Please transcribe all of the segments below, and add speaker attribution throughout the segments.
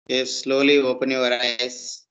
Speaker 1: Yes, slowly open your eyes.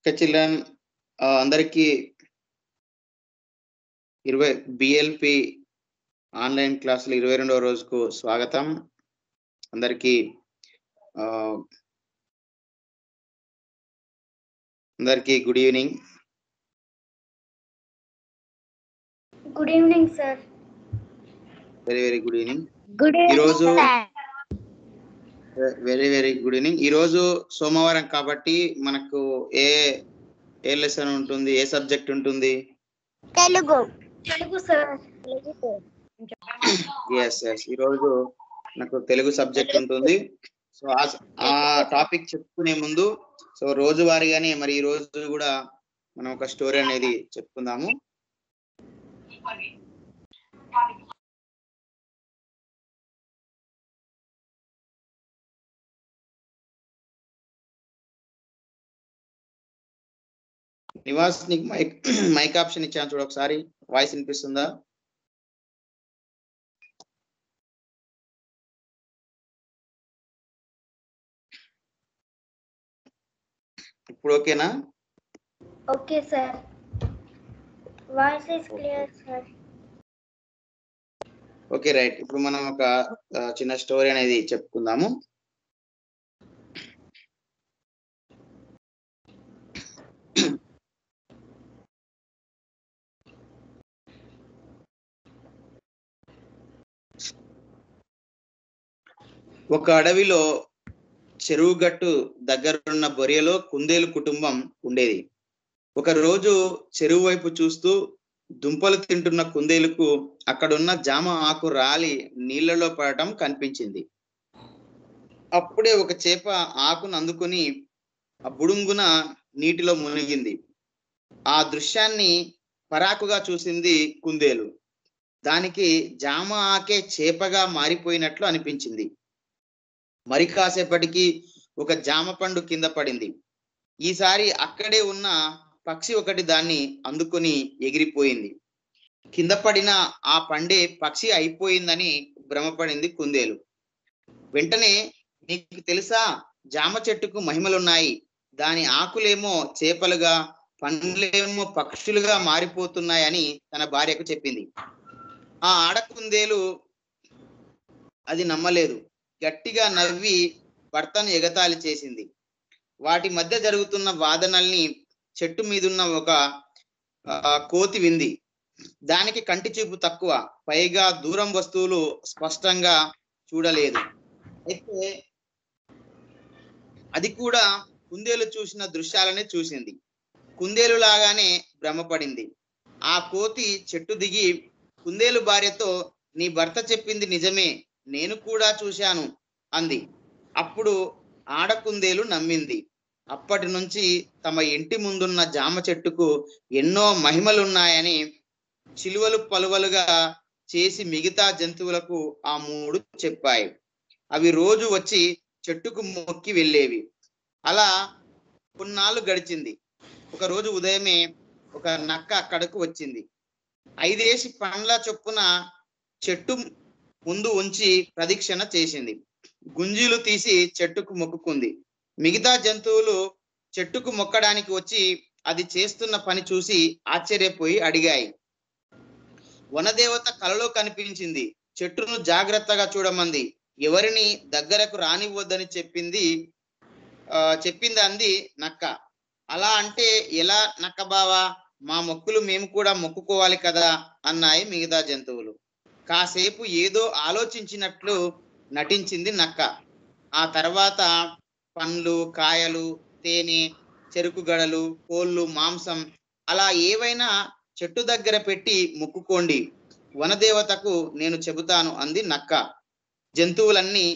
Speaker 1: Okay, children, అందరికి 20 BLP online క్లాసులు 22వ రోజుకు స్వాగతం. అందరికి good evening.
Speaker 2: Good evening sir.
Speaker 1: Very very good evening.
Speaker 2: Good
Speaker 1: ఈరోజు
Speaker 2: evening.
Speaker 1: Very very good evening. ఈరోజు సోమవారం కాబట్టి మనకు ఏ లెసన్ ఉంటుంది, ఏ సబ్జెక్ట్ ఉంటుంది?
Speaker 2: Telugu. Telugu sir.
Speaker 1: Yes yes, ఈరోజు నాకు తెలుగు సబ్జెక్ట్ ఉంటుంది. సో ఆ టాపిక్ చెప్పుకునే ముందు సో రోజువారీగానే మరి ఈ రోజు కూడా మనం ఒక స్టోరీ అనేది చెప్పుకుందాము. నివాస్, నీకు మైక్ ఆప్షన్ ఇచ్చాను చూడు, ఒకసారి వాయిస్ వినిపిస్తుందా? ఇప్పుడు ఓకేనా?
Speaker 2: Okay sir. Voice is clear sir.
Speaker 1: Okay right. ఇప్పుడు మనం ఒక చిన్న స్టోరీ అనేది చెప్పుకుందాము. ఒక అడవిలో చెరువు గట్టు దగ్గరున్న బొరియలో కుందేలు కుటుంబం ఉండేది. ఒక రోజు చెరువు వైపు చూస్తూ దుంపలు తింటున్న కుందేలుకు అక్కడున్న జామ ఆకు రాలి నీళ్లలో పడటం కనిపించింది. అప్పుడే ఒక చేప ఆకును అందుకుని ఆ బుడుంగున నీటిలో మునిగింది. ఆ దృశ్యాన్ని పరాకుగా చూసింది కుందేలు. దానికి జామ ఆకే చేపగా మారిపోయినట్లు అనిపించింది. మరి కాసేపటికి ఒక జామ పండు కింద పడింది. ఈసారి అక్కడే ఉన్న పక్షి ఒకటి దాన్ని అందుకొని ఎగిరిపోయింది. కింద పడిన ఆ పండే పక్షి అయిపోయిందని భ్రమపడింది కుందేలు. వెంటనే, నీకు తెలుసా, జామ చెట్టుకు మహిమలున్నాయి. దాని ఆకులేమో చేపలుగా, పండ్లేమో పక్షులుగా మారిపోతున్నాయని తన భార్యకు చెప్పింది. ఆ ఆడకుందేలు అది నమ్మలేదు. గట్టిగా నవ్వి భర్తను ఎగతాళి చేసింది. వాటి మధ్య జరుగుతున్న వాదనల్ని చెట్టు మీదున్న ఒక కోతి వింది. దానికి కంటి చూపు తక్కువ, పైగా దూరం వస్తువులు స్పష్టంగా చూడలేదు. అయితే అది కూడా కుందేలు చూసిన దృశ్యాలనే చూసింది. కుందేలు లాగానే భ్రమపడింది. ఆ కోతి చెట్టు దిగి కుందేలు భార్యతో, నీ భర్త చెప్పింది నిజమే, నేను కూడా చూశాను అంది. అప్పుడు ఆడకుందేలు నమ్మింది. అప్పటి నుంచి తమ ఇంటి ముందున్న జామ చెట్టుకు ఎన్నో మహిమలున్నాయని చిలువలు పలువలుగా చేసి మిగతా జంతువులకు ఆ మూడు చెప్పాయి. అవి రోజు వచ్చి చెట్టుకు మొక్కి వెళ్ళేవి. అలా కొన్నాళ్ళు గడిచింది. ఒక రోజు ఉదయమే ఒక నక్క అక్కడకు వచ్చింది. 5 పండ్ల చొప్పున చెట్టు ముందు ఉంచి ప్రదక్షిణ చేసింది. గుంజీలు తీసి చెట్టుకు మొక్కుకుంది. మిగతా జంతువులు చెట్టుకు మొక్కడానికి వచ్చి అది చేస్తున్న పని చూసి ఆశ్చర్యపోయి అడిగాయి. వనదేవత కలలో కనిపించింది. చెట్టును జాగ్రత్తగా చూడమంది. ఎవరిని దగ్గరకు రానివ్వద్దని చెప్పింది అంది నక్క. అలా అంటే ఎలా నక్క బావా, మా మొక్కులు మేము కూడా మొక్కుకోవాలి కదా అన్నాయి మిగతా జంతువులు. కాసేపు ఏదో ఆలోచించినట్లు నటించింది నక్క. ఆ తర్వాత పండ్లు, కాయలు, తేనె, చెరుకు గడలు, కోళ్ళు, మాంసం అలా ఏవైనా చెట్టు దగ్గర పెట్టి మొక్కుకోండి, వనదేవతకు నేను చెబుతాను అంది నక్క. జంతువులన్నీ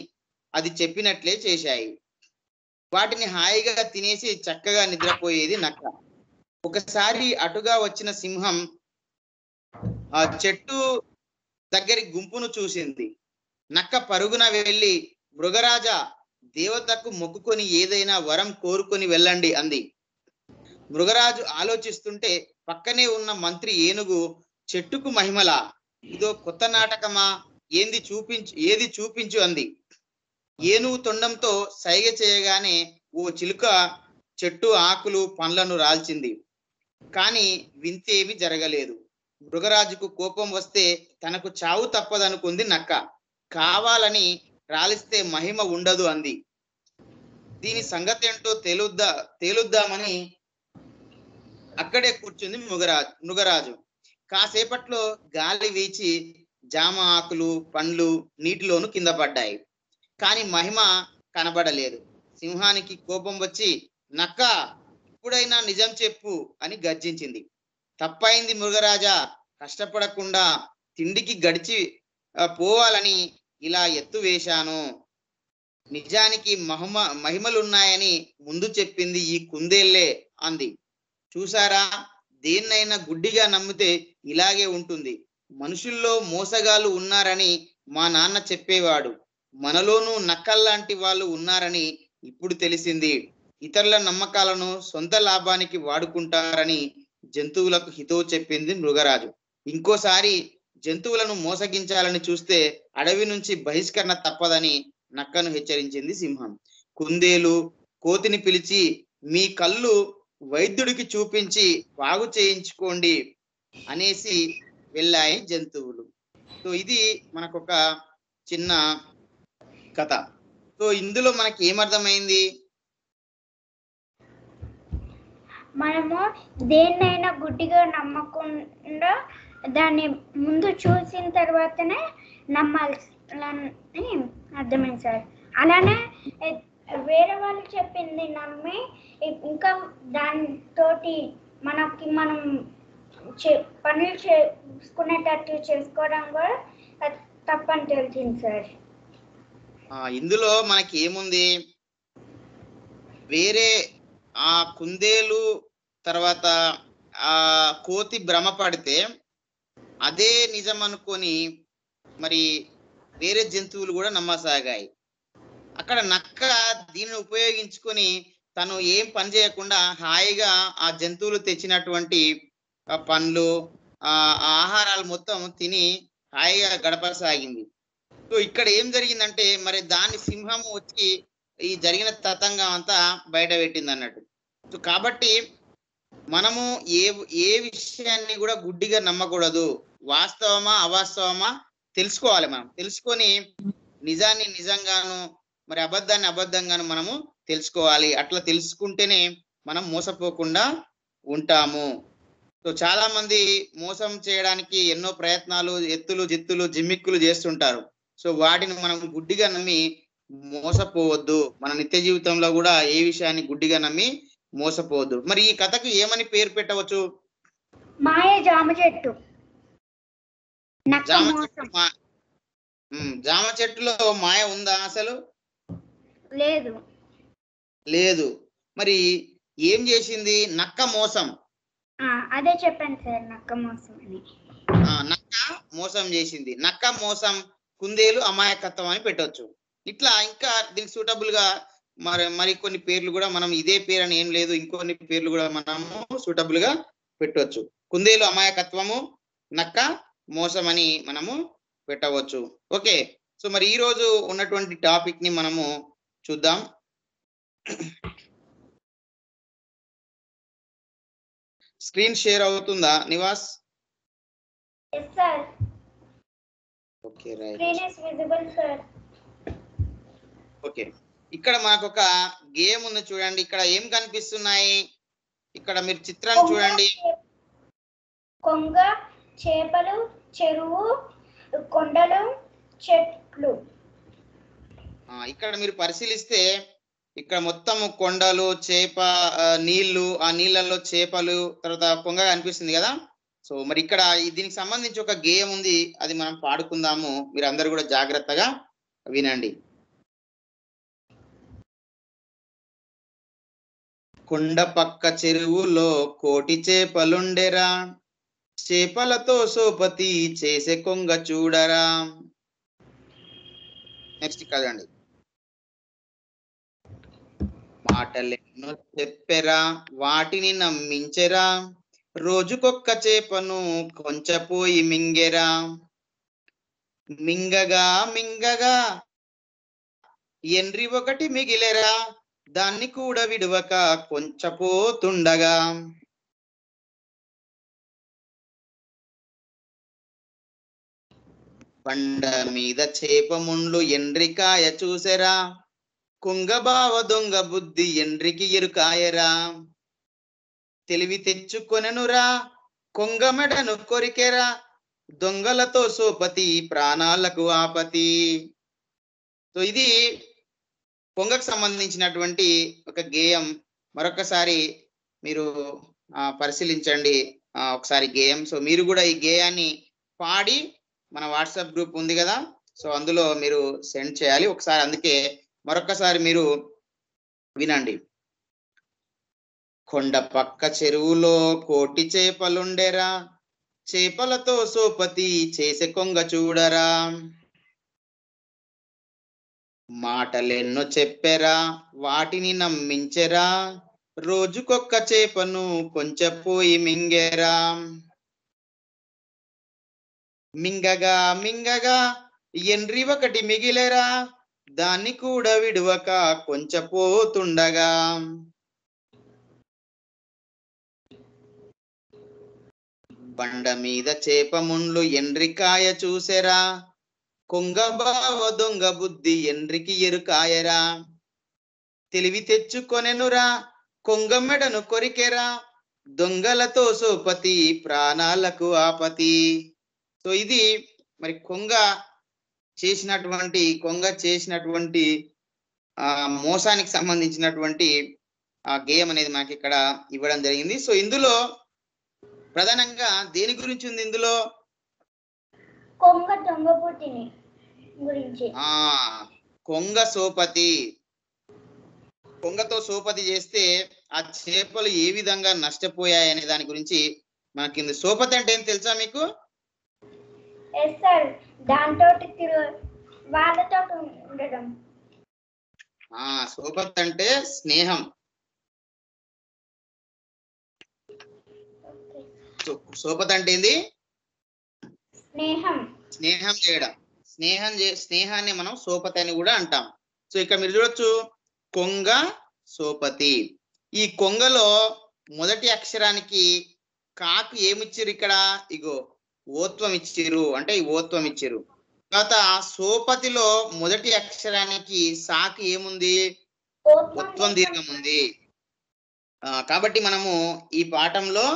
Speaker 1: అది చెప్పినట్లే చేశాయి. వాటిని హాయిగా తినేసి చక్కగా నిద్రపోయేది నక్క. ఒకసారి అటుగా వచ్చిన సింహం ఆ చెట్టు దగ్గరి గుంపును చూసింది. నక్క పరుగున వెళ్ళి, మృగరాజా, దేవతకు మొక్కుకొని ఏదైనా వరం కోరుకొని వెళ్ళండి అంది. మృగరాజు ఆలోచిస్తుంటే పక్కనే ఉన్న మంత్రి ఏనుగు, చెట్టుకు మహిమలా, ఇదో కొత్త నాటకమా, ఏది చూపించు అంది. ఏనుగు తొండంతో సైగ చేయగానే ఓ చిలుక చెట్టు ఆకులు పండ్లను రాల్చింది. కానీ వింతేమి జరగలేదు. మృగరాజుకు కోపం వస్తే తనకు చావు తప్పదనుకుంది నక్క. కావాలని రాలిస్తే మహిమ ఉండదు అంది. దీని సంగతి ఏంటో తేలుద్దామని అక్కడే కూర్చుంది మృగరాజు. కాసేపట్లో గాలి వీచి జామ ఆకులు, పండ్లు నీటిలోను కింద పడ్డాయి. కానీ మహిమ కనబడలేదు. సింహానికి కోపం వచ్చి, నక్క, ఇప్పుడైనా నిజం చెప్పు అని గర్జించింది. తప్పైంది మృగరాజా, కష్టపడకుండా తిండికి గడిచి పోవాలని ఇలా ఎత్తు వేశాను. నిజానికి మహిమలున్నాయని ముందు చెప్పింది ఈ కుందేళ్లే అంది. చూసారా, దేన్నైనా గుడ్డిగా నమ్మితే ఇలాగే ఉంటుంది. మనుషుల్లో మోసగాళ్ళు ఉన్నారని మా నాన్న చెప్పేవాడు. మనలోనూ నక్కల్లాంటి వాళ్ళు ఉన్నారని ఇప్పుడు తెలిసింది. ఇతరుల నమ్మకాలను సొంత లాభానికి వాడుకుంటారని జంతువులకు హితవు చెప్పింది మృగరాజు. ఇంకోసారి జంతువులను మోసగించాలని చూస్తే అడవి నుంచి బహిష్కరణ తప్పదని నక్కను హెచ్చరించింది సింహం. కుందేలు కోతిని పిలిచి, మీ కళ్ళు వైద్యుడికి చూపించి బాగు చేయించుకోండి అనేసి వెళ్ళాయి జంతువులు. సో ఇది మనకొక చిన్న కథ. సో ఇందులో మనకి ఏమర్థమైంది?
Speaker 2: మనము దేన్నైనా గుడ్డిగా నమ్మకుండా దాన్ని ముందు చూసిన తర్వాతనే నమ్మాలని అర్థమైంది సార్. అలానే వేరే వాళ్ళు చెప్పింది నమ్మి ఇంకా దానితోటి మనం పనులు చేసుకునేటట్టు చేసుకోవడం కూడా తప్పని తెలిసింది సార్.
Speaker 1: ఇందులో మనకి ఏముంది, వేరే ఆ కుందేలు తర్వాత ఆ కోతి భ్రమ పడితే అదే నిజం అనుకొని మరి వేరే జంతువులు కూడా నమ్మసాగాయి. అక్కడ నక్క దీన్ని ఉపయోగించుకొని తను ఏం పని చేయకుండా హాయిగా ఆ జంతువులు తెచ్చినటువంటి పండ్లు ఆహారాలు మొత్తం తిని హాయిగా గడపసాగింది. సో ఇక్కడ ఏం జరిగిందంటే మరి దాని సింహం వచ్చి ఈ జరిగిన తతంగం అంతా బయట పెట్టింది అన్నట్టు. సో కాబట్టి మనము ఏ విషయాన్ని కూడా గుడ్డిగా నమ్మకూడదు. వాస్తవమా అవాస్తవమా తెలుసుకోవాలి. మనం తెలుసుకొని నిజాన్ని నిజంగాను మరి అబద్ధాన్ని అబద్ధంగాను మనము తెలుసుకోవాలి. అట్లా తెలుసుకుంటేనే మనం మోసపోకుండా ఉంటాము. సో చాలా మంది మోసం చేయడానికి ఎన్నో ప్రయత్నాలు, ఎత్తులు జిత్తులు జిమ్మిక్కులు చేస్తుంటారు. సో వాటిని మనం గుడ్డిగా నమ్మి మోసపోవద్దు. మన నిత్య జీవితంలో కూడా ఏ విషయాన్ని గుడ్డిగా నమ్మి మోసపోవద్దు. మరి ఈ కథకు ఏమని పేరు పెట్టవచ్చు?
Speaker 2: మాయ జామ చెట్టు.
Speaker 1: జామ చెట్టులో మాయ ఉందా? అసలు లేదు. మరి ఏం చేసింది? నక్క మోసం.
Speaker 2: అదే చెప్పాను సార్, నక్క మోసం అని.
Speaker 1: నక్క మోసం చేసింది. నక్క మోసం, కుందేలు అమాయకత్వం అని పెట్టవచ్చు. ఇట్లా ఇంకా దీనికి సూటబుల్ గా మరి కొన్ని పేర్లు కూడా మనం ఇదే పేరు అని ఏం లేదు, ఇంకొన్ని పేర్లు కూడా మనము సూటబుల్ గా పెట్టవచ్చు. కుందేలు అమాయకత్వము, నక్క మోసం అని మనము పెట్టవచ్చు. ఓకే, సో మరి ఈ రోజు ఉన్నటువంటి టాపిక్ ని మనము చూద్దాం. స్క్రీన్ షేర్ అవుతుందా Nivas?
Speaker 2: Yes sir.
Speaker 1: Okay right.
Speaker 2: Screen is visible sir.
Speaker 1: Okay, ఇక్కడ మనకు ఒక గేమ్ ఉంది చూడండి. ఇక్కడ ఏం కనిపిస్తున్నాయి? ఇక్కడ మీరు చిత్రాన్ని చూడండి.
Speaker 2: కొంగ, చేపలు, చెరువు, కొండలు, చెట్లు.
Speaker 1: ఇక్కడ మీరు పరిశీలిస్తే ఇక్కడ మొత్తం కొండలు, చేప, నీళ్లు, ఆ నీళ్ళల్లో చేపలు, తర్వాత కొంగ కనిపిస్తుంది కదా. సో మరి ఇక్కడ దీనికి సంబంధించి ఒక గేమ్ ఉంది, అది మనం పాడుకుందాము. మీరు అందరు కూడా జాగ్రత్తగా వినండి. కొండ పక్క చెరువులో కోటి చేపలుండెరా, చేపలతో సోపతి చేసే కొంగ చూడరా. నెక్స్ట్ కదండి. మాటలెన్నో చెప్పెరా, వాటిని నమ్మించెరా, రోజుకొక్క చేపను కొంచెపోయి మింగెరా. మింగగా మింగగా ఎండ్రి ఒకటి మిగిలెరా, దాన్ని కూడా విడువక కొంచెపోతుండగా. బండ మీద చేప ముండ్లు ఎండ్రికాయ చూసెరా, కుంగబావ దొంగ బుద్ధి ఎండ్రికి ఎరుకాయరా. తెలివి తెచ్చుకొనెనురా, కొంగమెడను కొరికెరా, దొంగలతో సోపతి ప్రాణాలకు ఆపతి. సో ఇది కొంగకు సంబంధించినటువంటి ఒక గేయం. మరొకసారి మీరు పరిశీలించండి ఒకసారి గేయం. సో మీరు కూడా ఈ గేయాన్ని పాడి మన వాట్సాప్ గ్రూప్ ఉంది కదా, సో అందులో మీరు సెండ్ చేయాలి ఒకసారి. అందుకే మరొకసారి మీరు వినండి. కొండ పక్క చెరువులో కోటి చేపలుండెరా, చేపలతో సోపతి చేసే కొంగ చూడరా. మాటలెన్నో చెప్పెరా, వాటిని నమ్మించెరా, రోజుకొక్క చేపను కొంచెపోయి మింగెరా. మింగగా మింగగా ఎండ్రి ఒకటి మిగిలెరా, దాన్ని కూడా విడువక కొంచెపోతుండగా. బండ మీద చేప ముండ్లు ఎండ్రికాయ చూసెరా, కొంగబావ దొంగ బుద్ధి ఎండ్రికి ఎరుకాయరా. తెలివి తెచ్చుకొనెనురా, కొంగమెడను కొరికెరా, దొంగలతో సోపతి ప్రాణాలకు ఆపతి. సో ఇది మరి కొంగ చేసినటువంటి మోసానికి సంబంధించినటువంటి గేయం అనేది మనకి ఇక్కడ ఇవ్వడం జరిగింది. సో ఇందులో ప్రధానంగా దేని గురించి ఉంది? ఇందులో
Speaker 2: కొంగ దొంగ బుద్ధిని గురించి.
Speaker 1: కొంగ సోపతి, కొంగతో సోపతి చేస్తే ఆ చేపలు ఏ విధంగా నష్టపోయాయి అనే దాని గురించి మనకి సోపతి అంటే ఏం తెలుసా మీకు?
Speaker 2: ఎస్ సార్, దాంతో వాళ్ళతో ఉండడం.
Speaker 1: సోపతి అంటే స్నేహం. సోపతి అంటే ఏంది? స్నేహం చేయడం. స్నేహాన్ని మనం సోపతి అని కూడా అంటాం. సో ఇక్కడ మీరు చూడొచ్చు కొంగ సోపతి. ఈ కొంగలో మొదటి అక్షరానికి కాకు ఏమిచ్చిరు? ఇక్కడ ఇగో ఓత్వం ఇచ్చిరు, అంటే ఈ ఓత్వం ఇచ్చిరు. తర్వాత సోపతిలో మొదటి అక్షరానికి సాకి ఏముంది? ఓత్వం దీర్ఘం ఉంది. కాబట్టి మనము ఈ పాఠంలో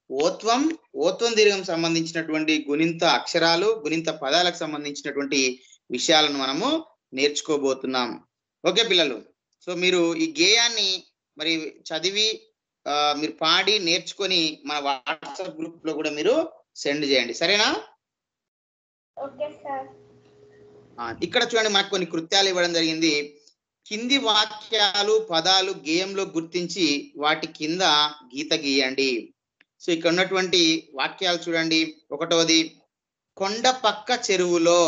Speaker 1: ఓత్వం దీర్ఘం సంబంధించినటువంటి గుణింత అక్షరాలు, గుణింత పదాలకు సంబంధించినటువంటి విషయాలను మనము నేర్చుకోబోతున్నాం. ఓకే పిల్లలు, సో మీరు ఈ గేయాన్ని మరి చదివి మీరు పాడి నేర్చుకొని మన వాట్సాప్ గ్రూప్ లో కూడా మీరు సెండ్ చేయండి, సరేనా?
Speaker 2: Okay sir.
Speaker 1: ఇక్కడ చూడండి, మనకు కొన్ని కృత్యాలు ఇవ్వడం జరిగింది. కింది వాక్యాలు పదాలు గేయంలో గుర్తించి వాటి కింద గీత గీయండి. సో ఇక్కడ ఉన్నటువంటి వాక్యాలు చూడండి. ఒకటోది, కొండ పక్క చెరువులో.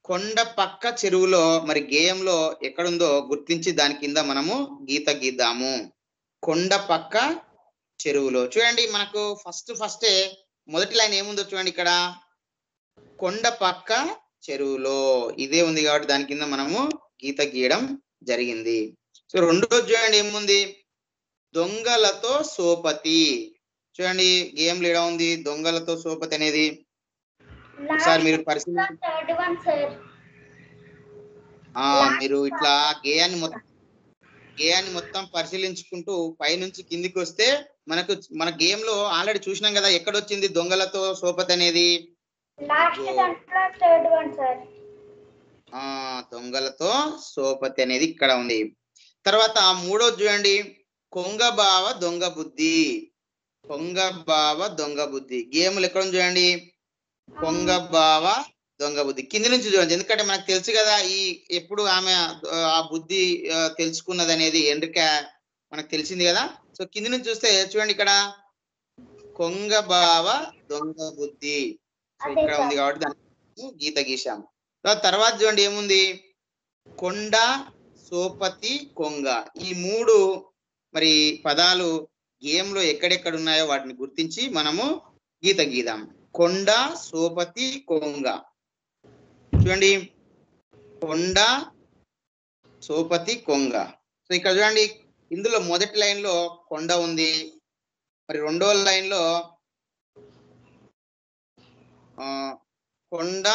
Speaker 1: కొండ పక్క చెరువులో మరి గేయంలో ఎక్కడుందో గుర్తించి దాని కింద మనము గీత గీద్దాము. కొండ పక్క చెరువులో చూడండి, మనకు ఫస్టే మొదటి లైన్ ఏముందో చూడండి. ఇక్కడ కొండ పక్క చెరువులో ఇదే ఉంది కాబట్టి దాని కింద మనము గీత గీయడం జరిగింది. సో రెండోది చూడండి ఏముంది? దొంగలతో సోపతి. చూడండి గేమ్ లో ఎలా ఉంది దొంగలతో సోపతి అనేది ఒకసారి మీరు పరిశీలించి
Speaker 2: థర్డ్ వన్ సార్.
Speaker 1: మీరు ఇట్లా గేయాన్ని మొత్తం పరిశీలించుకుంటూ పైనుంచి కిందికి వస్తే మన గేమ్ లో ఆల్రెడీ చూసినాం కదా ఎక్కడ వచ్చింది దొంగలతో సోపతి అనేది
Speaker 2: లాస్ట్ దాంట్లో థర్డ్ వన్ సార్.
Speaker 1: దొంగలతో సోపతి అనేది ఇక్కడ ఉంది. తర్వాత మూడోది చూడండి కొంగ బావ దొంగ బుద్ధి. కొంగ బావ దొంగ బుద్ధి గేమ్లు ఎక్కడ ఉంది చూడండి కొంగ బావ దొంగ బుద్ధి కింది నుంచి చూడండి. ఎందుకంటే మనకు తెలుసు కదా ఈ ఎప్పుడు ఆమె ఆ బుద్ధి తెలుసుకున్నది అనేది ఎండ్రిక మనకు తెలిసింది కదా. సో కింది నుంచి చూస్తే చూడండి ఇక్కడ కొంగ బావ దొంగ బుద్ధి సో ఇక్కడ ఉంది కాబట్టి దాన్ని గీత గీసాం. తర్వాత చూడండి ఏముంది కొండ సోపతి కొంగ ఈ మూడు మరి పదాలు గేమ్ లో ఎక్కడెక్కడ ఉన్నాయో వాటిని గుర్తించి మనము గీత గీదాం. కొండ సోపతి కొంగ చూడండి కొండ సోపతి కొంగ. సో ఇక్కడ చూడండి ఇందులో మొదటి లైన్ లో కొండ ఉంది, మరి రెండో లైన్ లో కొండ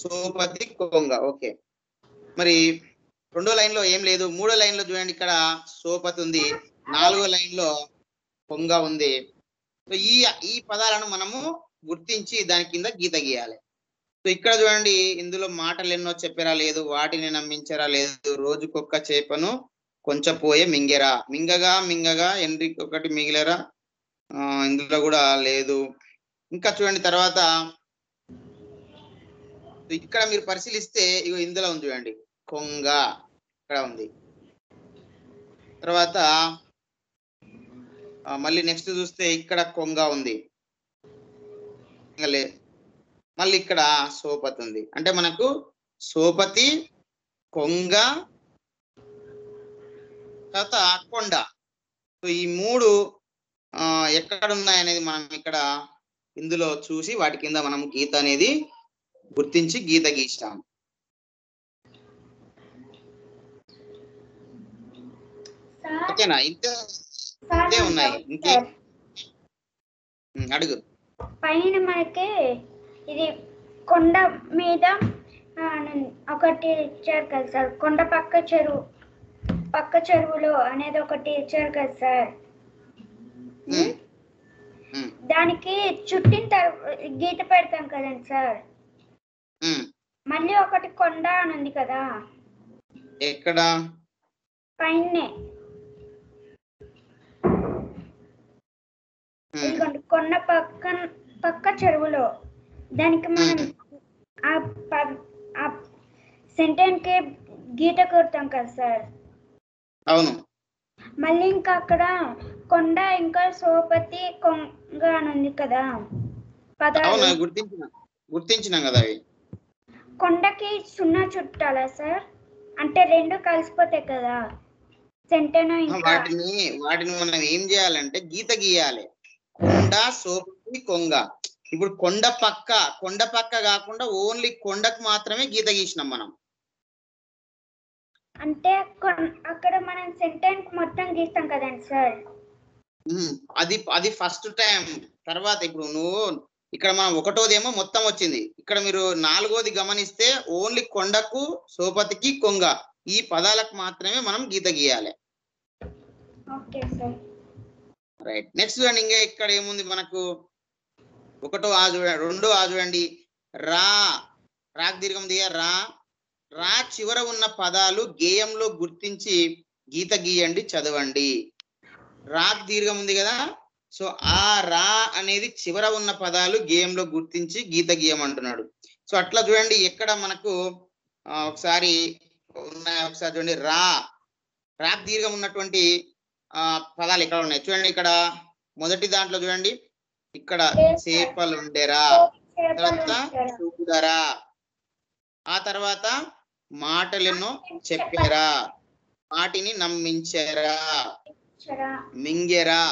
Speaker 1: సోపతి కొంగ. ఓకే మరి రెండో లైన్ లో ఏం లేదు. మూడో లైన్ లో చూడండి ఇక్కడ సోపతి ఉంది, నాలుగో లైన్ లో కొంగ ఉంది. సో ఈ పదాలను మనము గుర్తించి దాని కింద గీత గీయాలి. సో ఇక్కడ చూడండి ఇందులో మాటలు ఎన్నో చెప్పారా లేదు, వాటిని నమ్మించరా లేదు, రోజుకొక్క చేపను కొంచెం పోయే మింగెరా, మింగగా మింగగా ఎండ్రికి ఒకటి మిగిలేరా ఇందులో కూడా లేదు. ఇంకా చూడండి తర్వాత ఇక్కడ మీరు పరిశీలిస్తే ఇగో ఇందులో ఉంది చూడండి కొంగ ఇక్కడ ఉంది. తర్వాత మళ్ళీ నెక్స్ట్ చూస్తే ఇక్కడ కొంగ ఉంది, మళ్ళీ ఇక్కడ సోపతి ఉంది. అంటే మనకు సోపతి కొంగ తర్వాత కొండ సో ఈ మూడు ఎక్కడ ఉన్నాయి అనేది మనం ఇక్కడ ఇందులో చూసి వాటి కింద మనం గీత అనేది గుర్తించి గీత గీస్తాం. ఓకేనా ఇంతే ఉన్నాయి. ఇంకే అడుగు.
Speaker 2: పైన మనకి ఇది కొండ మీద ఒకటి ఇచ్చారు కదా సార్, కొండ పక్క చెరువులో అనేది ఒకటి ఇచ్చారు కదా సార్. దానికి చుట్టిన గీత పెడతాం కదండి సార్. మళ్ళీ ఒకటి కొండ అని ఉంది కదా
Speaker 1: ఎక్కడ
Speaker 2: పైనే కొండ పక్క చెరువులో దానికి మనం ఆ సెంటెన్స్ కి గీత కొడతాం కదా సార్.
Speaker 1: అవును.
Speaker 2: మళ్ళీ ఇంకా అక్కడ కొండ ఇంకా సోపతి కొంగ అని ఉంది కదా పదాలు.
Speaker 1: గుర్తించినాం కదా అవి.
Speaker 2: కొండకి సున్నా చుట్టాలా సార్? అంటే రెండు కలిసిపోతాయి కదా సెంటెన్.
Speaker 1: వాటిని మనం ఏం చేయాలంటే గీత గీయాలి. కొండ సోపతి కొంగ. ఇప్పుడు కొండ పక్క కాకుండా ఓన్లీ కొండకు మాత్రమే గీత గీసినాం మనం.
Speaker 2: అంటే అక్కడ మనం సెంటెన్స్ మొత్తం గీస్తాం కదండి సార్.
Speaker 1: అది ఫస్ట్ టైం. తర్వాత ఇప్పుడు నువ్వు ఇక్కడ మనం ఒకటోదేమో మొత్తం వచ్చింది, ఇక్కడ మీరు నాలుగోది గమనిస్తే ఓన్లీ కొండకు సోపతికి కొంగ ఈ పదాలకు మాత్రమే మనం గీత గీయాలి.
Speaker 2: Okay sir.
Speaker 1: రైట్. నెక్స్ట్ చూడండి ఇంకా ఇక్కడ ఏముంది మనకు ఒకటో ఆ చూడండి, రెండో ఆ చూడండి రాక్ దీర్ఘం దిగా రా చివర ఉన్న పదాలు గేయంలో గుర్తించి గీత గీయండి చదవండి. రాక్ దీర్ఘం ఉంది కదా, సో ఆ రా అనేది చివర ఉన్న పదాలు గేయంలో గుర్తించి గీత గీయమంటున్నాడు. సో అట్లా చూడండి ఎక్కడ మనకు ఒకసారి ఉన్నాయి, ఒకసారి చూడండి రాక్ దీర్ఘం ఉన్నటువంటి పదాలు ఎక్కడ ఉన్నాయి చూడండి. ఇక్కడ మొదటి దాంట్లో చూడండి ఇక్కడ చేపలుండెరా, తర్వాత చూడరా, ఆ తర్వాత మాటలను చెప్పారా, వాటిని నమ్మించారా, మింగెరా,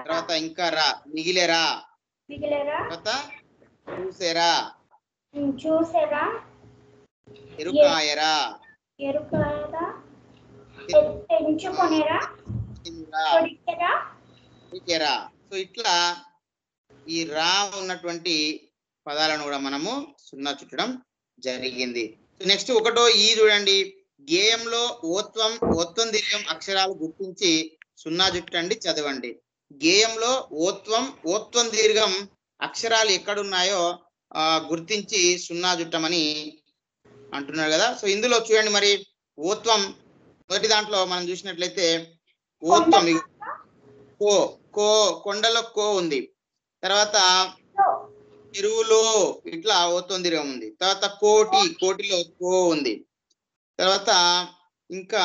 Speaker 1: తర్వాత ఇంకా మిగిలేరా, తర్వాత చూసేరా, ఎరుకాయరా, సో ఇట్లా ఈ రా ఉన్నటువంటి పదాలను కూడా మనము సున్నా చుట్టడం జరిగింది. సో నెక్స్ట్ ఒకటో ఈ చూడండి, గేయంలో ఓత్వం దీర్ఘం అక్షరాలు గుర్తించి సున్నా చుట్టండి, చదవండి. గేయంలో ఓత్వం దీర్ఘం అక్షరాలు ఎక్కడున్నాయో గుర్తించి సున్నా చుట్టమని అంటున్నారు కదా. సో ఇందులో చూడండి, మరి ఓత్వం మొదటి దాంట్లో మనం చూసినట్లయితే ఓత్వం కో కో కొండలో కో ఉంది, తర్వాత చెరువులో ఇట్లా ఓత్వం దీర్ఘం ఉంది, తర్వాత కోటిలో కో ఉంది, తర్వాత ఇంకా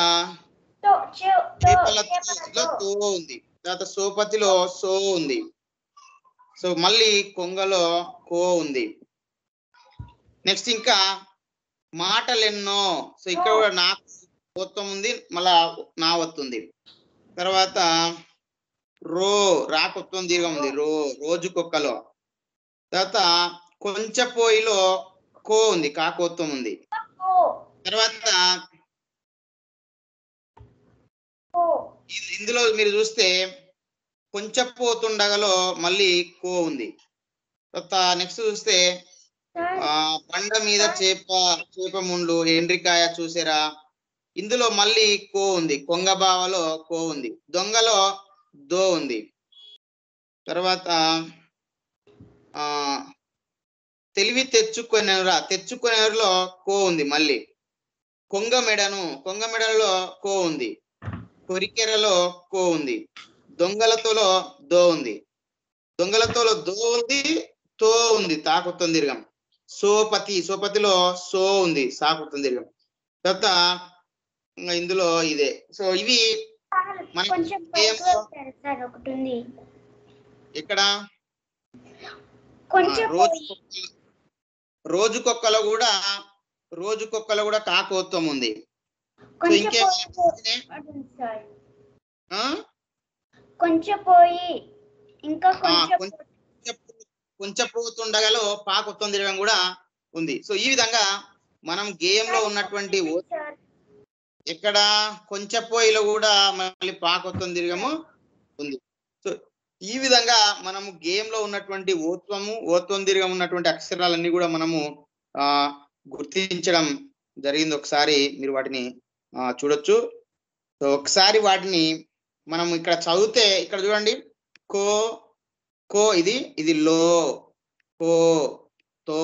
Speaker 1: చేపలతో తో ఉంది, తర్వాత సోపతిలో సో ఉంది, సో మళ్ళీ కొంగలో కో ఉంది. నెక్స్ట్ ఇంకా మాటలెన్నో, సో ఇక్కడ కూడా నాకు ఓత్వం ఉంది, మళ్ళా నా వస్తుంది. తర్వాత రాకొత్వం దీర్ఘం ఉంది, రోజుకొక్కలో. తర్వాత కొంచెపోయిలో కో ఉంది, కాకోత్వం ఉంది. తర్వాత ఇందులో మీరు చూస్తే కొంచెపోతుండగలో మళ్ళీ కో ఉంది. తర్వాత నెక్స్ట్ చూస్తే పండ మీద చేప ముండ్లు ఎండ్రికాయ చూసారా, ఇందులో మళ్ళీ కో ఉంది. కొంగబావలో కో ఉంది, దొంగలో దో ఉంది. తర్వాత తెలివి తెచ్చుకునేరులో కో ఉంది, మళ్ళీ కొంగ మెడలో కో ఉంది, కొరికెరలో కో ఉంది, దొంగలతోలో దో ఉంది, తో ఉంది, తాకొత్తం దీర్ఘం. సోపతిలో సో ఉంది, సాకొత్తం దీర్ఘం. తర్వాత ఇందులో ఇదే. సో ఇవి ఇక్కడ రోజుకొక్కలో కూడా కాకోత్వం ఉంది. సో ఇంకేం కొంచెపోతుండగలో పాకొత్వం దీర్ఘం కూడా ఉంది. సో ఈ విధంగా మనం గేయంలో ఉన్నటువంటి ఇక్కడ కొంచెపోయిలో కూడా మళ్ళీ పాకొత్వం దీర్ఘము ఉంది. సో ఈ విధంగా మనము గేయంలో ఉన్నటువంటి ఓత్వం దీర్ఘం ఉన్నటువంటి అక్షరాలన్నీ కూడా మనము గుర్తించడం జరిగింది. ఒకసారి మీరు వాటిని చూడొచ్చు. సో ఒకసారి వాటిని మనం ఇక్కడ చదివితే, ఇక్కడ చూడండి, కో ఇది లో, కో తో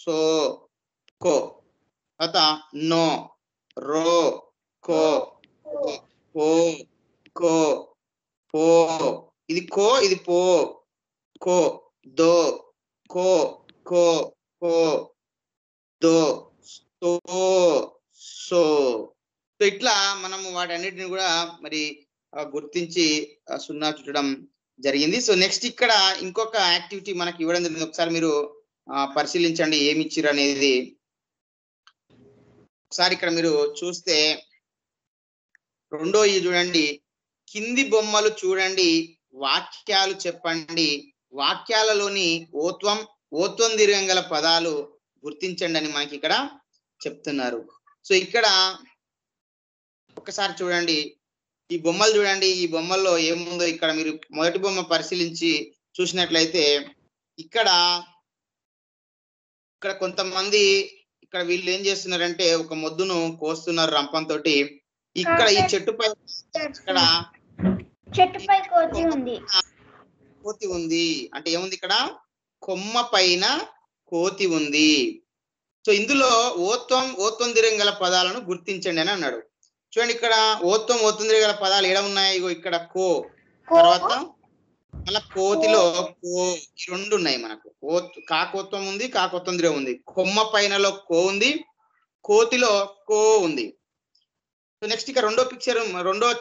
Speaker 1: సో కో. తర్వాత నో రో కో పో, ఇది కో ఇది పో, కో దో కో దో సో సో. ఇట్లా మనము వాటన్నిటిని కూడా మరి గుర్తించి సున్నా చుట్టడం జరిగింది. సో నెక్స్ట్ ఇక్కడ ఇంకొక యాక్టివిటీ మనకి ఇవ్వడం జరిగింది. ఒకసారి మీరు పరిశీలించండి ఏమి ఇచ్చిర్రు అనేది. ఒకసారి ఇక్కడ మీరు చూస్తే రెండో ఇది చూడండి, కింది బొమ్మలు చూడండి, వాక్యాలు చెప్పండి, వాక్యాలలోని ఓత్వం దీర్ఘం గల పదాలు గుర్తించండి అని మనకి ఇక్కడ చెప్తున్నారు. సో ఇక్కడ ఒకసారి చూడండి, ఈ బొమ్మలు చూడండి, ఈ బొమ్మల్లో ఏముందో ఇక్కడ మీరు మొదటి బొమ్మ పరిశీలించి చూసినట్లయితే ఇక్కడ కొంతమంది ఇక్కడ వీళ్ళు ఏం చేస్తున్నారంటే ఒక మొద్దును కోస్తున్నారు రంపంతో. ఇక్కడ ఈ చెట్టుపై కోతి ఉంది అంటే ఏముంది, ఇక్కడ కొమ్మ పైన కోతి ఉంది. సో ఇందులో ఓత్వం దీర్ఘం గల పదాలను గుర్తించండి అని అన్నాడు. చూడండి, ఇక్కడ ఓత్వం దీర్ఘం గల పదాలు ఏడ ఉన్నాయి, ఇగో ఇక్కడ కో, తర్వాత మళ్ళా కోతిలో కో, ఈ రెండు ఉన్నాయి మనకు. కాకోత్వం ఉంది, కాకోత్వం దీర్ఘం ఉంది. కొమ్మ పైనలో కో ఉంది, కోతిలో కో ఉంది. సో నెక్స్ట్ ఇక్కడ రెండో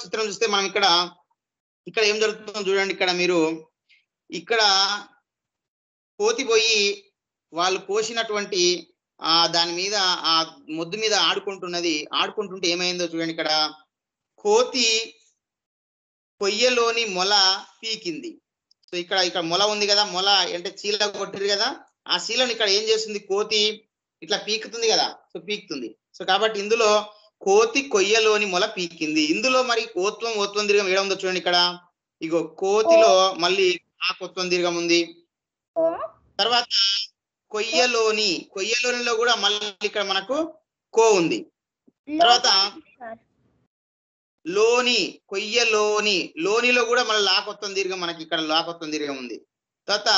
Speaker 1: చిత్రం చూస్తే మనం ఇక్కడ ఏం జరుగుతుందో చూడండి. ఇక్కడ మీరు ఇక్కడ కోతి పోయి వాళ్ళు కోసినటువంటి దాని మీద ఆ మొద్దు మీద ఆడుకుంటుంటే ఏమైందో చూడండి. ఇక్కడ కోతి కొయ్యలోని మొల పీకింది. సో ఇక్కడ మొల ఉంది కదా, మొల అంటే చీల కొట్టిరు కదా, ఆ చీలను ఇక్కడ ఏం చేస్తుంది, కోతి ఇట్లా పీకుతుంది కదా, సో పీకుతుంది. సో కాబట్టి ఇందులో కోతి కొయ్యలోని మొల పీకింది. ఇందులో మరి ఓత్వం దీర్ఘం ఏడ ఉందో చూడండి. ఇక్కడ ఇగో కోతిలో మళ్ళీ ఆ కొత్త దీర్ఘం ఉంది.
Speaker 2: ఓ
Speaker 1: తర్వాత కొయ్యలోనిలో కూడా మళ్ళీ ఇక్కడ మనకు కో ఉంది. తర్వాత
Speaker 2: సార్
Speaker 1: లోనిలో కూడా మళ్ళీ లా కొత్త దీర్ఘం మనకి ఇక్కడ లా కొత్త దీర్ఘం ఉంది. తర్వాత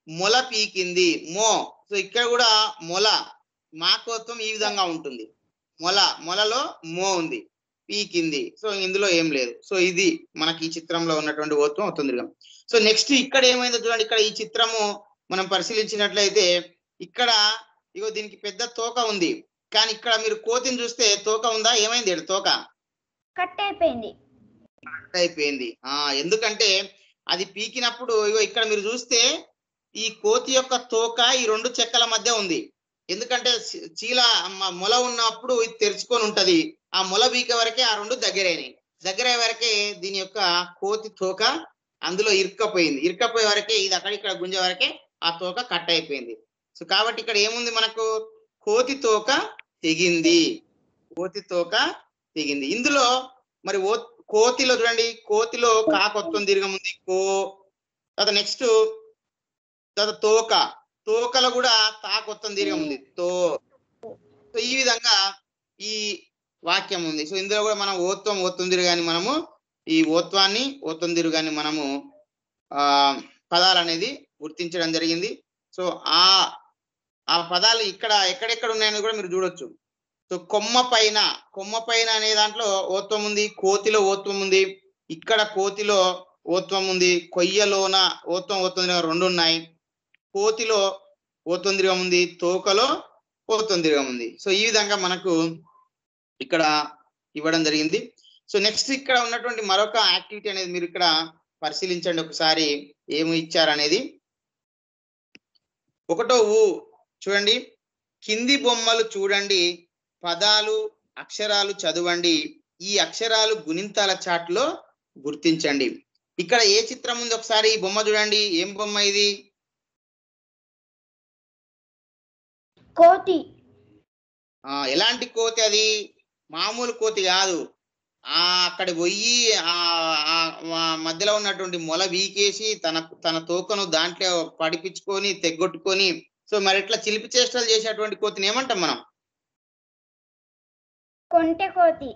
Speaker 1: మొల పీకింది మో. సో ఇక్కడ కూడా మొల మాకోత్వం ఈ విధంగా ఉంటుంది. మొలలో మో ఉంది, పీకింది. సో ఇందులో ఏం లేదు. సో ఇది మనకి ఈ చిత్రంలో ఉన్నటువంటి ఓత్వం ఓత్వం దీర్ఘం. సో నెక్స్ట్ ఇక్కడ ఏమైందో చూడండి. ఇక్కడ ఈ చిత్రము మనం పరిశీలించినట్లయితే ఇక్కడ ఇగో దీనికి పెద్ద తోక ఉంది, కానీ ఇక్కడ మీరు కోతిని చూస్తే తోక ఉందా? ఏమైంది? తోక
Speaker 2: కట్ అయిపోయింది.
Speaker 1: ఎందుకంటే అది పీకినప్పుడు ఇగో ఇక్కడ మీరు చూస్తే ఈ కోతి యొక్క తోక ఈ రెండు చెక్కల మధ్య ఉంది. ఎందుకంటే చీల మొల ఉన్నప్పుడు ఇది తెరుచుకొని ఉంటది. ఆ మొల పీకే వరకే ఆ రెండు దగ్గరయ్యే వరకే దీని యొక్క కోతి తోక అందులో ఇరుక్కపోయే వరకే ఇది అక్కడిక్కడ గుంజే వరకే ఆ తోక కట్ అయిపోయింది. సో కాబట్టి ఇక్కడ ఏముంది మనకు? కోతి తోక తెగింది. ఇందులో మరి కోతిలో చూడండి, కోతిలో కా కొత్త దీర్ఘం ఉంది కో. తర్వాత నెక్స్ట్ తోకలో కూడా తా కొత్త దీర్ఘం ఉంది తో. సో ఈ విధంగా ఈ వాక్యం ఉంది. సో ఇందులో కూడా మనం ఓత్వం దీర్ఘాన్ని మనము ఈ ఓత్వం దీర్ఘాన్ని మనము పదాలు అనేది గుర్తించడం జరిగింది. సో ఆ పదాలు ఇక్కడ ఎక్కడెక్కడ ఉన్నాయని కూడా మీరు చూడొచ్చు. సో కొమ్మ పైన అనే దాంట్లో ఓత్వం ఉంది, కోతిలో ఓత్వం ఉంది, ఇక్కడ కోతిలో ఓత్వం ఉంది, కొయ్యలోన ఓత్వం దీర్ఘం రెండు ఉన్నాయి, కోతిలో ఓత్వం దీర్ఘం ఉంది, తోకలో ఓత్వం దీర్ఘం ఉంది. సో ఈ విధంగా మనకు ఇక్కడ ఇవ్వడం జరిగింది. సో నెక్స్ట్ ఇక్కడ ఉన్నటువంటి మరొక యాక్టివిటీ అనేది మీరు ఇక్కడ పరిశీలించండి ఒకసారి ఏమి ఇచ్చారనేది. ఒకటో చూడండి, కింది బొమ్మలు చూడండి, పదాలు అక్షరాలు చదవండి, ఈ అక్షరాలు గుణింతాల చాట్లో గుర్తించండి. ఇక్కడ ఏ చిత్రం ఉంది ఒకసారి ఈ బొమ్మ చూడండి. ఏం బొమ్మ ఇది?
Speaker 2: కోతి.
Speaker 1: ఎలాంటి కోతి? అది మామూలు కోతి కాదు. అక్కడ పోయి మధ్యలో ఉన్నటువంటి మొల వీకేసి తన తోకను దాంట్లో పడిపించుకొని తెగొట్టుకొని, సో మరి ఇట్లా చిలిపి చేష్టలు చేసేటువంటి కోతిని ఏమంటాం మనం?
Speaker 2: కొంటె కోతి.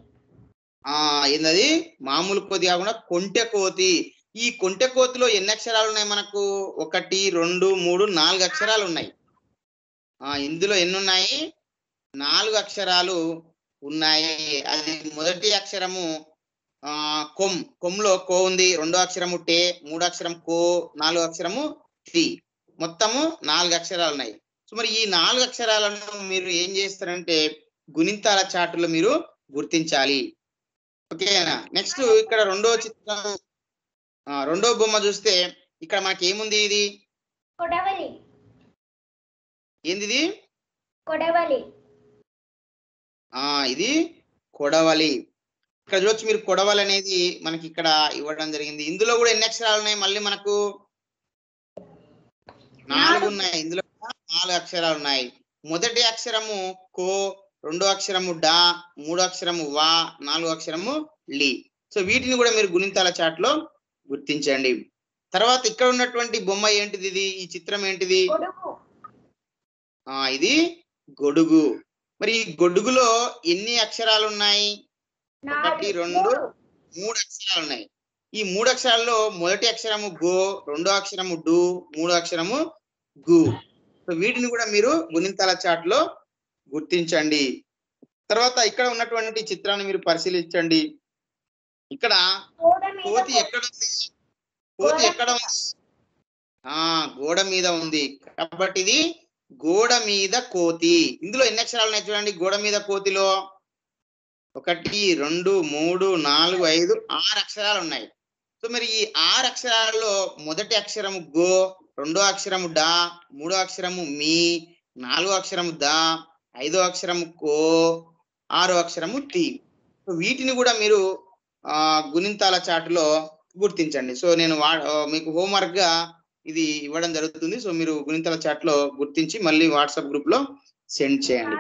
Speaker 1: ఏందది? మామూలు కోతి కాకుండా కొంటె కోతి. ఈ కొంటె కోతిలో ఎన్ని అక్షరాలు ఉన్నాయి మనకు? 1 2 3 4 అక్షరాలు ఉన్నాయి. ఇందులో ఎన్ని ఉన్నాయి? 4 అక్షరాలు ఉన్నాయి. అది మొదటి అక్షరము కొమ్లో కో ఉంది, రెండో అక్షరము టే, మూడో అక్షరం కో, నాలుగో అక్షరము టి. మొత్తము 4 అక్షరాలు ఉన్నాయి. సో మరి ఈ 4 అక్షరాలను మీరు ఏం చేస్తారంటే గుణింతాల చార్టులో మీరు గుర్తించాలి. ఓకేనా? నెక్స్ట్ ఇక్కడ రెండో చిత్రం, రెండో బొమ్మ చూస్తే ఇక్కడ మనకి ఏముంది? ఇది
Speaker 2: కొడవలి.
Speaker 1: ఏంది? ఇది
Speaker 2: కొడవలి.
Speaker 1: ఇది కొడవలి. ఇక్కడ చూడొచ్చు మీరు, కొడవలి అనేది మనకి ఇక్కడ ఇవ్వడం జరిగింది. ఇందులో కూడా ఎన్ని అక్షరాలు ఉన్నాయి? మళ్ళీ మనకు 4 ఉన్నాయి. ఇందులో 4 అక్షరాలు ఉన్నాయి. మొదటి అక్షరము కో, రెండో అక్షరము డా, మూడో అక్షరము వా, నాలుగో అక్షరము లి. సో వీటిని కూడా మీరు గుణింతాల చాట్లో గుర్తించండి. తర్వాత ఇక్కడ ఉన్నటువంటి బొమ్మ ఏంటిది? ఇది ఈ చిత్రం ఏంటిది? ఇది గొడుగు. మరి ఈ గొడుగులో ఎన్ని అక్షరాలు ఉన్నాయి? 1 2 3 అక్షరాలు ఉన్నాయి. ఈ 3 అక్షరాల్లో మొదటి అక్షరము గో, రెండో అక్షరము డు, మూడో అక్షరము గు. సో వీటిని కూడా మీరు గుణింతాల చాట్లో గుర్తించండి. తర్వాత ఇక్కడ ఉన్నటువంటి చిత్రాన్ని మీరు పరిశీలించండి. ఇక్కడ కోతి ఎక్కడ ఉంది? గోడ మీద ఉంది. కాబట్టి ఇది గోడ మీద కోతి. ఇందులో ఎన్ని అక్షరాలు ఉన్నాయి చూడండి. గోడ మీద కోతిలో 1 2 3 4 5 6 అక్షరాలు ఉన్నాయి. సో మరి ఈ 6 అక్షరాలలో మొదటి అక్షరము గో, రెండో అక్షరము డా, మూడో అక్షరము మీ, నాలుగో అక్షరము దా, ఐదో అక్షరము కో, ఆరో అక్షరము టి. సో వీటిని కూడా మీరు గుణింతాల చాటులో గుర్తించండి. సో నేను మీకు హోంవర్క్ గా ఇది ఇవ్వడం జరుగుతుంది. సో మీరు గుణింతాల చాట్ లో గుర్తించి మళ్ళీ వాట్సాప్ గ్రూప్ లో సెండ్ చేయండి.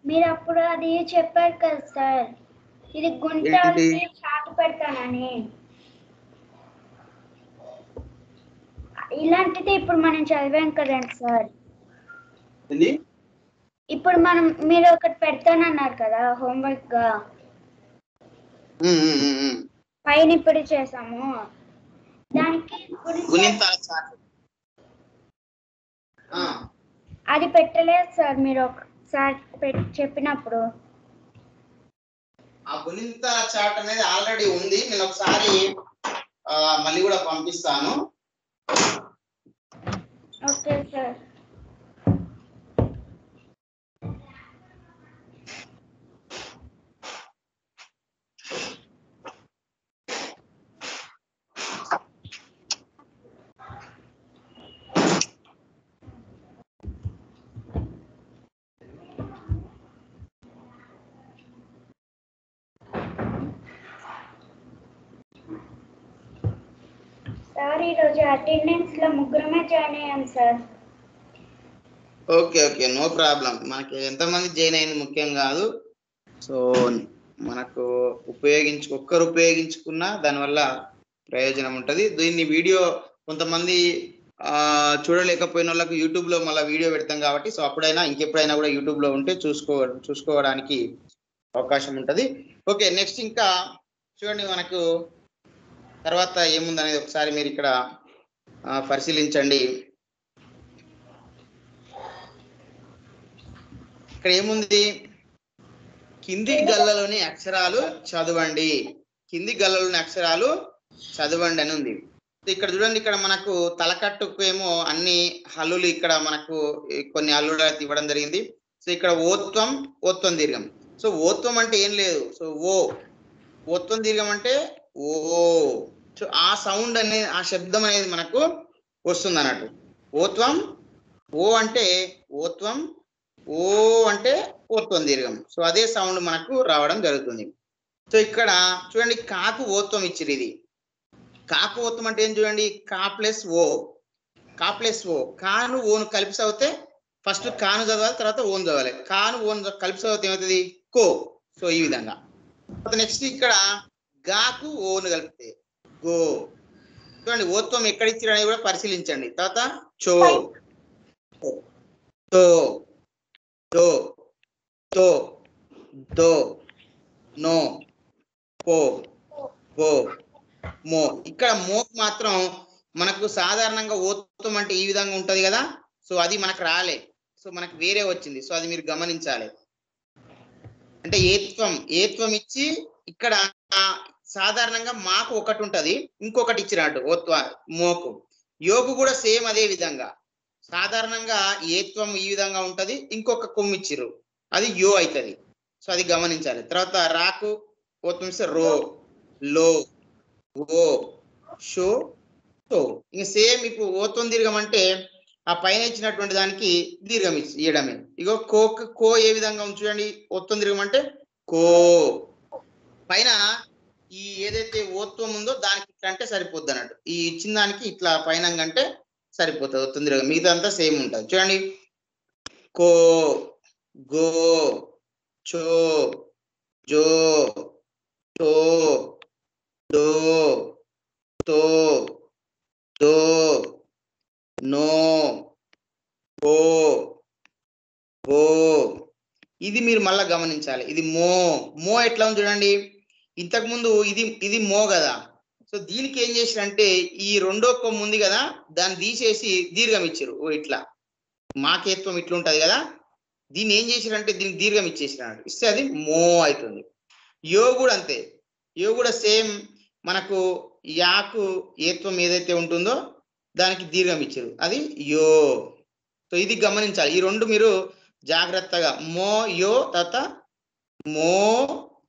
Speaker 2: మీరు అప్పుడు అది చెప్పారు కదా సార్, ఇది గుంట
Speaker 1: ఏంటి?
Speaker 2: చాటు పెడతానని. ఇలాంటిది ఇప్పుడు మనం చదివాం కదండి సార్. ఇప్పుడు మీరు ఒకటి పెడతానన్నారు కదా హోంవర్క్ గా, పైన ఇప్పుడు చేసాము దానికి అది పెట్టలేదు సార్ మీరు ఒకసారి చెప్పినప్పుడు.
Speaker 1: ఆ గుణింత చార్ట్ అనేది ఆల్రెడీ ఉంది, నేను ఒకసారి మళ్ళీ కూడా పంపిస్తాను.
Speaker 2: Okay sir. సార్ ఈరోజు అటెండెన్స్ లో ముగ్గురమే జాయిన్ అయ్యాం సార్.
Speaker 1: Okay okay, no problem. మనకి ఎంతమంది జాయిన్ అయింది ముఖ్యం కాదు. సో మనకు ఒక్కరు ఉపయోగించుకున్నా దానివల్ల ప్రయోజనం ఉంటుంది. దీన్ని వీడియో కొంతమంది చూడలేకపోయిన వాళ్ళకి యూట్యూబ్ లో మళ్ళీ వీడియో పెడతాం కాబట్టి, సో అప్పుడైనా ఇంకెప్పుడైనా కూడా యూట్యూబ్ లో ఉంటే చూసుకోవడానికి అవకాశం ఉంటుంది. ఓకే, నెక్స్ట్ ఇంకా చూడండి, మనకు తర్వాత ఏముందనేది ఒకసారి మీరు ఇక్కడ పరిశీలించండి. ఇక్కడ ఏముంది? కింది గల్లలోని అక్షరాలు చదవండి, కింది గల్లలోని అక్షరాలు చదవండి అని ఉంది. ఇక్కడ చూడండి, ఇక్కడ మనకు తలకట్టుకు ఏమో అన్ని హల్లులు ఇక్కడ మనకు కొన్ని హల్లులు ఇవ్వడం జరిగింది. సో ఇక్కడ ఓత్వం దీర్ఘం. సో ఓత్వం అంటే ఏం లేదు, సో ఓత్వం దీర్ఘం అంటే ఓ. సో ఆ సౌండ్ అనేది, ఆ శబ్దం అనేది మనకు వస్తుంది అన్నట్టు. ఓత్వం, ఓ అంటే ఓత్వం, ఓ అంటే ఓత్వం దీర్ఘం. సో అదే సౌండ్ మనకు రావడం జరుగుతుంది. సో ఇక్కడ చూడండి, కాకు ఓత్వం ఇచ్చిరు. ఇది కాకు ఓత్వం అంటే ఏం చూడండి, కా ప్లస్ ఓ, కాను ఓను కలిపి చదివితే ఫస్ట్ కాను చదవాలి, తర్వాత ఓను చదవాలి. కాను ఓను కలిపి చదివితే ఏమవుతుంది? కో. సో ఈ విధంగా. నెక్స్ట్ ఇక్కడ గాకు ఓను కలిపితే గో. చూడండి, ఓత్వం ఎక్కడ ఇచ్చిరు అనేది కూడా పరిశీలించండి. తర్వాత చో, తో, దో, తో, దో, నో, పో, గో, మో. ఇక్కడ మోకు మాత్రం మనకు సాధారణంగా ఓత్వం అంటే ఈ విధంగా ఉంటది కదా, సో అది మనకు రాలే, సో మనకు వేరే వచ్చింది. సో అది మీరు గమనించాలి. అంటే ఏత్వం ఇచ్చి ఇక్కడ సాధారణంగా మాకు ఒకటి ఉంటది, ఇంకొకటి ఇచ్చినట్టు మోకు. యోగు కూడా సేమ్ అదే విధంగా. సాధారణంగా ఏత్వం ఈ విధంగా ఉంటది, ఇంకొక కొమ్ము ఇచ్చిర్రు, అది యో అవుతుంది. సో అది గమనించాలి. తర్వాత రాకు ఓత్వం ఇస్తే రో, లో, ఓ, షో, సో. ఇంక సేమ్ ఇప్పుడు ఓత్వం దీర్ఘం అంటే ఆ పైన ఇచ్చినటువంటి దానికి దీర్ఘం ఇవ్వడమే. ఇగో కో ఏ విధంగా ఉంది చూడండి, ఓత్వం దీర్ఘం అంటే కో. పైన ఈ ఏదైతే ఓత్వం ఉందో దానికి ఇట్లా అంటే సరిపోద్ది అన్నట్టు, ఈ ఇచ్చిన దానికి ఇట్లా పైన అంటే సరిపోతుంది ఓత్వం దీర్ఘం. మిగతా అంతా సేమ్ ఉంటుంది. చూడండి, కో, గో, చో, జో, తో, దో, తో, దో, నో, ఓ, ఓ. ఇది మీరు మళ్ళా గమనించాలి. ఇది మో ఎట్లా ఉంది చూడండి, ఇంతకు ముందు ఇది మో కదా. సో దీనికి ఏం చేసిరంటే ఈ రెండో కొమ్ము ఉంది కదా, దాన్ని తీసేసి దీర్ఘం ఇచ్చారు. ఓ ఇట్లా మాకేత్వం ఇట్లా ఉంటది కదా, దీన్ని ఏం చేసిరంటే దీనికి దీర్ఘం ఇచ్చేసినట్టు ఇస్తే అది మో అవుతుంది. యో కూడా అంతే, యో కూడా సేమ్ మనకు యాకు ఏత్వం ఏదైతే ఉంటుందో దానికి దీర్ఘం ఇచ్చారు, అది యో. సో ఇది గమనించాలి. ఈ రెండు మీరు జాగ్రత్తగా, మో యో తర్వాత మో,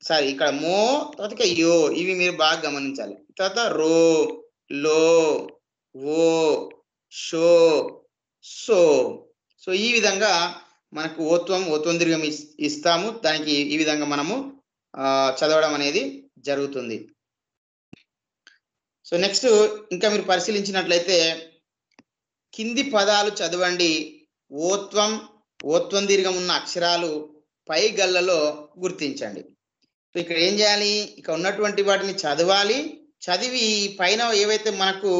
Speaker 1: సారీ ఇక్కడ మో తర్వాత యో, ఇవి మీరు బాగా గమనించాలి. తర్వాత రో, లో, ఓ, షో, సో. సో ఈ విధంగా మనకు ఓత్వం దీర్ఘం ఇస్తాము, దానికి ఈ విధంగా మనము చదవడం అనేది జరుగుతుంది. సో నెక్స్ట్ ఇంకా మీరు పరిశీలించినట్లయితే కింది పదాలు చదవండి, ఓత్వం దీర్ఘం ఉన్న అక్షరాలు పై గల్లలో గుర్తించండి. సో ఇక్కడ ఏం చేయాలి, ఇక్కడ ఉన్నటువంటి వాటిని చదవాలి, చదివి పైన ఏవైతే మనకు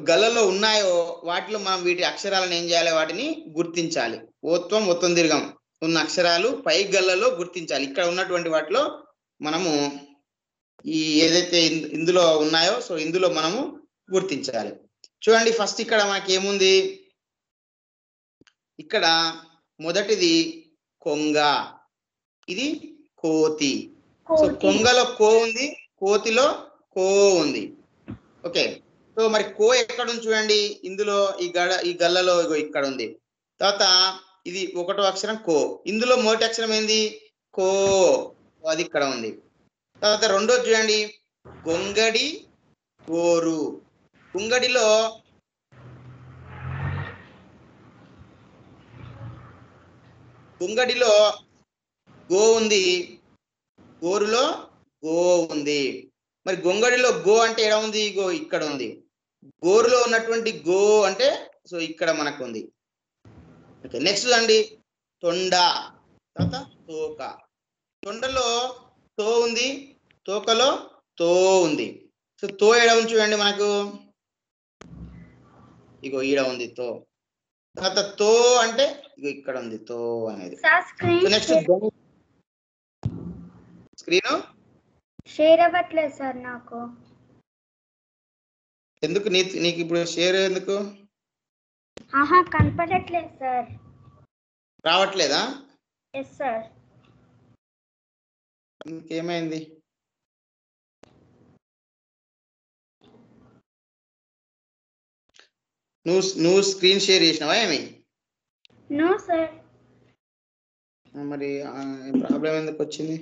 Speaker 1: గల్లలో ఉన్నాయో వాటిలో మనం వీటి అక్షరాలను ఏం చేయాలి, వాటిని గుర్తించాలి. ఓత్వం ఒత్తం దీర్ఘం ఉన్న అక్షరాలు పై గల్లలో గుర్తించాలి. ఇక్కడ ఉన్నటువంటి వాటిలో మనము ఈ ఏదైతే ఇందులో ఉన్నాయో సో ఇందులో మనము గుర్తించాలి. చూడండి, ఫస్ట్ ఇక్కడ మనకి ఏముంది, ఇక్కడ మొదటిది కొంగ, ఇది కోతి. సో కొంగలో కో ఉంది, కోతిలో కో ఉంది. ఓకే, సో మరి కో ఎక్కడ ఉంది చూడండి, ఇందులో ఈ గల్లలో ఇక్కడ ఉంది. తర్వాత ఇది ఒకటో అక్షరం కో, ఇందులో మొదటి అక్షరం ఏంది కో, అది ఇక్కడ ఉంది. తర్వాత రెండోది చూడండి గొంగడి గోరు, గుంగడిలో గో ఉంది, గోరులో గో ఉంది. మరి గొంగడిలో గో అంటే ఎలా ఉంది, గో ఇక్కడ ఉంది. గోరులో ఉన్నటువంటి గో అంటే సో ఇక్కడ మనకు ఉంది. ఓకే, నెక్స్ట్ అండి తొండ, తర్వాత తోక. తొండలో తో ఉంది, తోకలో తో ఉంది. సో తో ఏడ ఉంది చూడండి మనకు, ఇగో ఈడ ఉంది తో. తర్వాత తో అంటే ఇగో ఇక్కడ ఉంది తో అనేది. నెక్స్ట్ స్క్రీన్
Speaker 2: షేర్ అవ్వట్లేదు సార్ నాకు.
Speaker 1: ఎందుకు నీకు ఇప్పుడు షేర్ ఎందుకు
Speaker 2: కనపడట్లేదు సార్.
Speaker 1: రావట్లేదా?
Speaker 2: Yes sir.
Speaker 1: ఇంకేమైంది? నువ్వు స్క్రీన్ షేర్ చేసినావా ఏమి?
Speaker 2: No sir.
Speaker 1: మరి ప్రాబ్లం ఎందుకు వచ్చింది?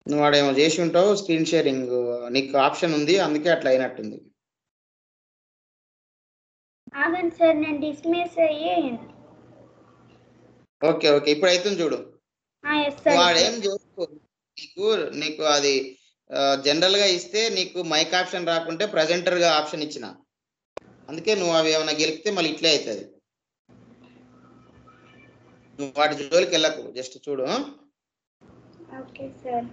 Speaker 1: నువ్వు వాడేమో చేసి ఉంటావు స్క్రీన్ షేరింగ్, నీకు ఆప్షన్ ఉంది అందుకే అట్లా అయినట్టుంది.
Speaker 2: ఆగండి సార్, నేను డిస్మిస్ అయ్యి.
Speaker 1: ఓకే ఓకే, ఇప్పుడు అవుతుంది చూడు. వాడేం చేసుకో, నీకు అది జనరల్ గా ఇస్తే నీకు మైక్ ఆప్షన్ రాకుంటే ప్రజెంటర్ గా ఆప్షన్ ఇచ్చిన, అందుకే నువ్వు అవి ఏమైనా గెలిపితే మళ్ళీ ఇట్లే అవుతుంది. నువ్వు వాటి జోలికి వెళ్ళకు, జస్ట్ చూడు.
Speaker 2: Okay sir.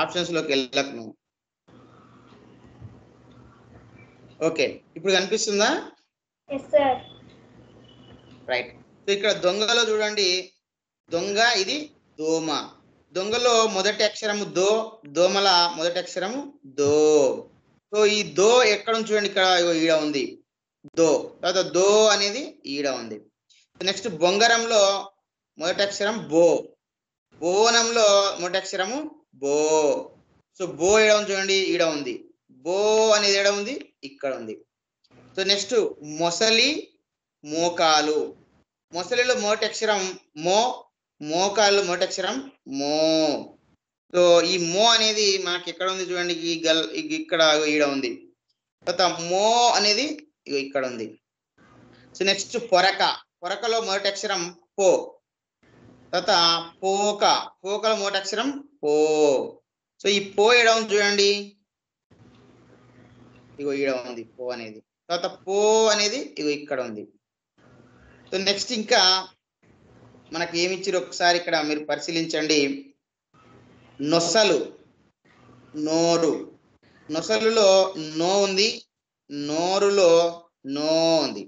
Speaker 1: ఆప్షన్స్ లోకి వెళ్ళకు నువ్వు. ఓకే, ఇప్పుడు కనిపిస్తుందా?
Speaker 2: Yes sir.
Speaker 1: రైట్. సో ఇక్కడ దొంగలో చూడండి, దొంగ ఇది దోమ. దొంగలో మొదటి అక్షరము దో, దోమల మొదటి అక్షరము దో. సో ఈ దో ఎక్కడ ఉంది చూడండి, ఇక్కడ ఈడ ఉంది దో. తర్వాత దో అనేది ఈడ ఉంది. నెక్స్ట్ బొంగరంలో మొదటి అక్షరం బో, బోనంలో మొదటి అక్షరము బో. సో బో ఈడ ఉంది చూడండి, ఈడ ఉంది. బో అనేది ఈడ ఉంది, ఇక్కడ ఉంది. సో నెక్స్ట్ మొసలి మోకాలు, మొసలిలో మొదటి అక్షరం మో, మోకాలు మొదటి అక్షరం మో. సో ఈ మో అనేది మనకి ఎక్కడ ఉంది చూడండి, ఇక్కడ ఈడ ఉంది. తర్వాత మో అనేది ఇక్కడ ఉంది. సో నెక్స్ట్ పొరక, పొరకలో మొదటి అక్షరం పో. తర్వాత పోక, పోకలో మొదటి అక్షరం పో. సో ఈ పో ఈడ ఉంది చూడండి, ఇగో ఈడ ఉంది పో అనేది. తర్వాత పో అనేది ఇగో ఇక్కడ ఉంది. సో నెక్స్ట్ ఇంకా మనకి ఏమి ఇచ్చారు ఒకసారి ఇక్కడ మీరు పరిశీలించండి. నొసలు, నోరు. నొసలులో నో ఉంది, నోరులో నో ఉంది.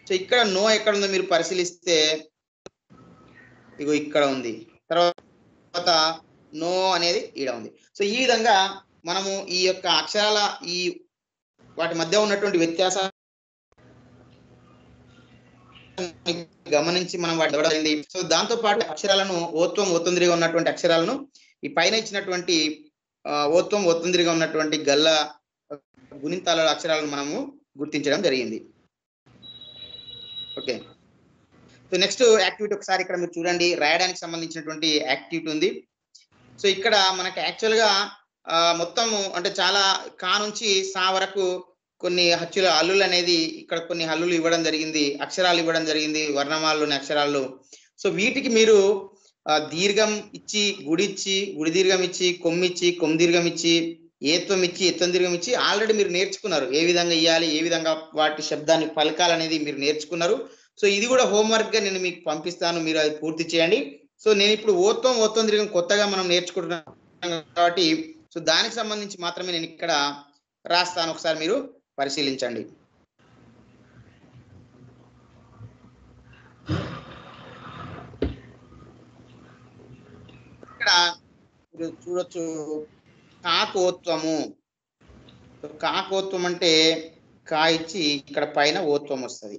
Speaker 1: సో ఇక్కడ నో ఎక్కడ ఉందో మీరు పరిశీలిస్తే ఇగో ఇక్కడ ఉంది. తర్వాత నో అనేది ఈడ ఉంది. సో ఈ విధంగా మనము ఈ యొక్క అక్షరాల ఈ వాటి మధ్య ఉన్నటువంటి వ్యత్యాసాలు గమనించి మనం వాటి చదవడం. సో దాంతో పాటు అక్షరాలను ఓత్వం ఒత్తుందిరిగా ఉన్నటువంటి అక్షరాలను ఈ పైన ఇచ్చినటువంటి ఓత్వం ఒత్తుందిరిగా ఉన్నటువంటి గల్ల గుణింతాల అక్షరాలను మనము గుర్తించడం జరిగింది. ఓకే, సో నెక్స్ట్ యాక్టివిటీ ఒకసారి ఇక్కడ మీరు చూడండి, రాయడానికి సంబంధించినటువంటి యాక్టివిటీ ఉంది. సో ఇక్కడ మనకి యాక్చువల్గా మొత్తము అంటే చాలా కా నుంచి సా వరకు కొన్ని హల్లులు అనేది ఇక్కడ కొన్ని హల్లులు ఇవ్వడం జరిగింది, అక్షరాలు ఇవ్వడం జరిగింది, వర్ణమాలలోని అక్షరాలు. సో వీటికి మీరు దీర్ఘం ఇచ్చి, గుడిచ్చి, గుడి దీర్ఘం ఇచ్చి, కొమ్మిచ్చి, కొమ్ దీర్ఘం ఇచ్చి ఏత్వం ఇచ్చి ఎత్తం దీర్ఘం ఇచ్చి ఆల్రెడీ మీరు నేర్చుకున్నారు ఏ విధంగా ఇవ్వాలి, ఏ విధంగా వాటి శబ్దాన్ని పలకాలనేది మీరు నేర్చుకున్నారు. సో ఇది కూడా హోంవర్క్ గా నేను మీకు పంపిస్తాను, మీరు అది పూర్తి చేయండి. సో నేను ఇప్పుడు ఓత్వం దీర్ఘం కొత్తగా మనం నేర్చుకుంటున్నాం కాబట్టి సో దానికి సంబంధించి మాత్రమే నేను ఇక్కడ రాస్తాను, ఒకసారి మీరు పరిశీలించండి. ఇక్కడ మీరు చూడొచ్చు కాకోత్వము. కాకోత్వం అంటే కా ఇచ్చి ఇక్కడ పైన ఓత్వం వస్తుంది.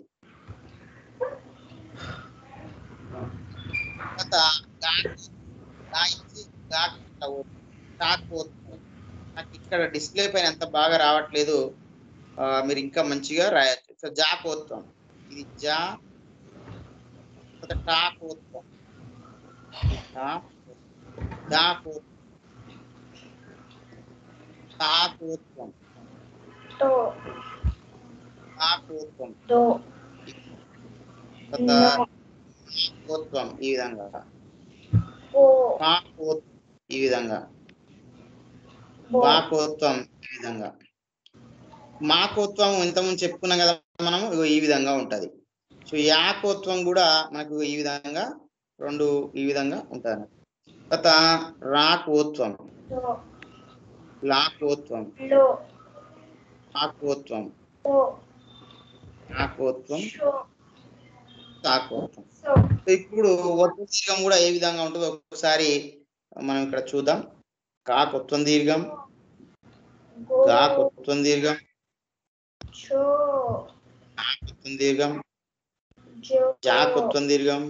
Speaker 1: నాకు ఇక్కడ డిస్ప్లే పైన అంత బాగా రావట్లేదు, మీరు ఇంకా మంచిగా రాయొచ్చు. సో జాకోత్వం, ఇది జా టాకోత్వం, తాకోత్వం, తాకోత్వం, కోత్వం ఈ విధంగా, పాకోత్వం ఈ విధంగా, బాకోత్వం ఈ విధంగా, మాకోత్వం ఇంతకుముందు చెప్పుకున్నాం కదా మనం, ఈ విధంగా ఉంటది. సో యాకోత్వం కూడా మనకు ఈ విధంగా రెండు ఈ విధంగా ఉంటుంది. తర్వాత రాకోత్వం, లాకోత్వం, ఆకోత్వం, ఆకోత్వం, తాకోత్వం. ఇప్పుడు దీర్ఘం కూడా ఏ విధంగా ఉంటుందో ఒకసారి మనం ఇక్కడ చూద్దాం. కాకొత్వం దీర్ఘం, గాకొత్వం దీర్ఘం, ఆకొత్వం దీర్ఘం, జాకొత్వం దీర్ఘం,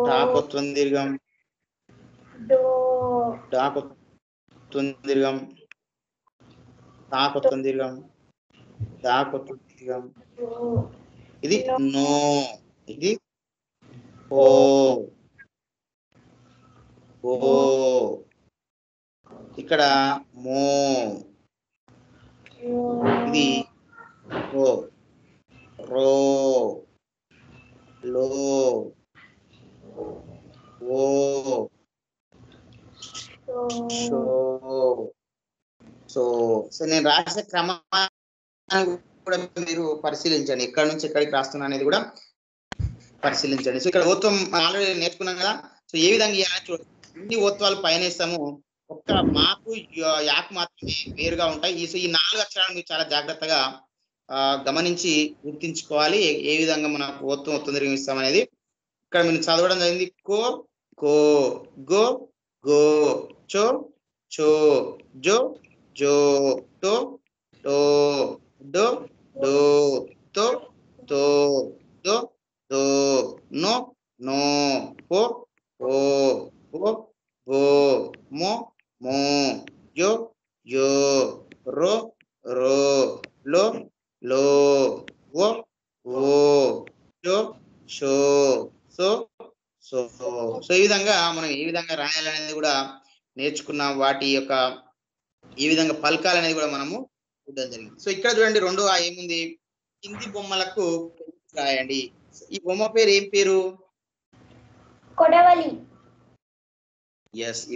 Speaker 1: టాకొత్వం దీర్ఘం, డాకొత్వం దీర్ఘం, తాకొత్వం దీర్ఘం, దాకొత్వం దీర్ఘం, ఇది నో, ఇది ఓ, ఓ, ఇక్కడ మో, ఇది ఓ, రో, లో, ఓ, షో. సో సో నేను రాసే క్రమాన్ని కూడా మీరు పరిశీలించండి, ఎక్కడి నుంచి ఎక్కడికి రాస్తున్నా అనేది కూడా పరిశీలించండి. సో ఇక్కడ ఓత్వం ఆల్రెడీ నేర్చుకున్నాం కదా, సో ఏ విధంగా ఇవ్వాలని చూడండి. అన్ని ఓత్వాలు పైన ఇస్తాము, ఒక్క మాకు యాకు మాత్రమే వేరుగా ఉంటాయి. సో ఈ 4 అక్షరాలను మీరు చాలా జాగ్రత్తగా గమనించి గుర్తించుకోవాలి, ఏ విధంగా మనకు ఓత్వం దీర్ఘం ఇస్తాం అనేది. ఇక్కడ మీరు చదవడం జరిగింది. కో, కో, గో, గో, చో, చో, జో, జో, టో, టో, డో, డో, తో, తో, దో, దో, నో, నో, పో, పో, పో, పో, మో, మో, యో, యో, రో, row, low, low, oh, oh, show, show, so, so. So ఈ విధంగా మనం ఏ విధంగా రాయాలనేది కూడా నేర్చుకున్నాం, వాటి యొక్క ఈ విధంగా పలకాలనేది కూడా మనము చూడడం జరిగింది. సో ఇక్కడ చూడండి, రెండో ఏముంది, కింది బొమ్మలకు రాయండి. ఈ బొమ్మ పేరు ఏం పేరు?
Speaker 2: కొడవలి.
Speaker 1: ఎస్, ఈ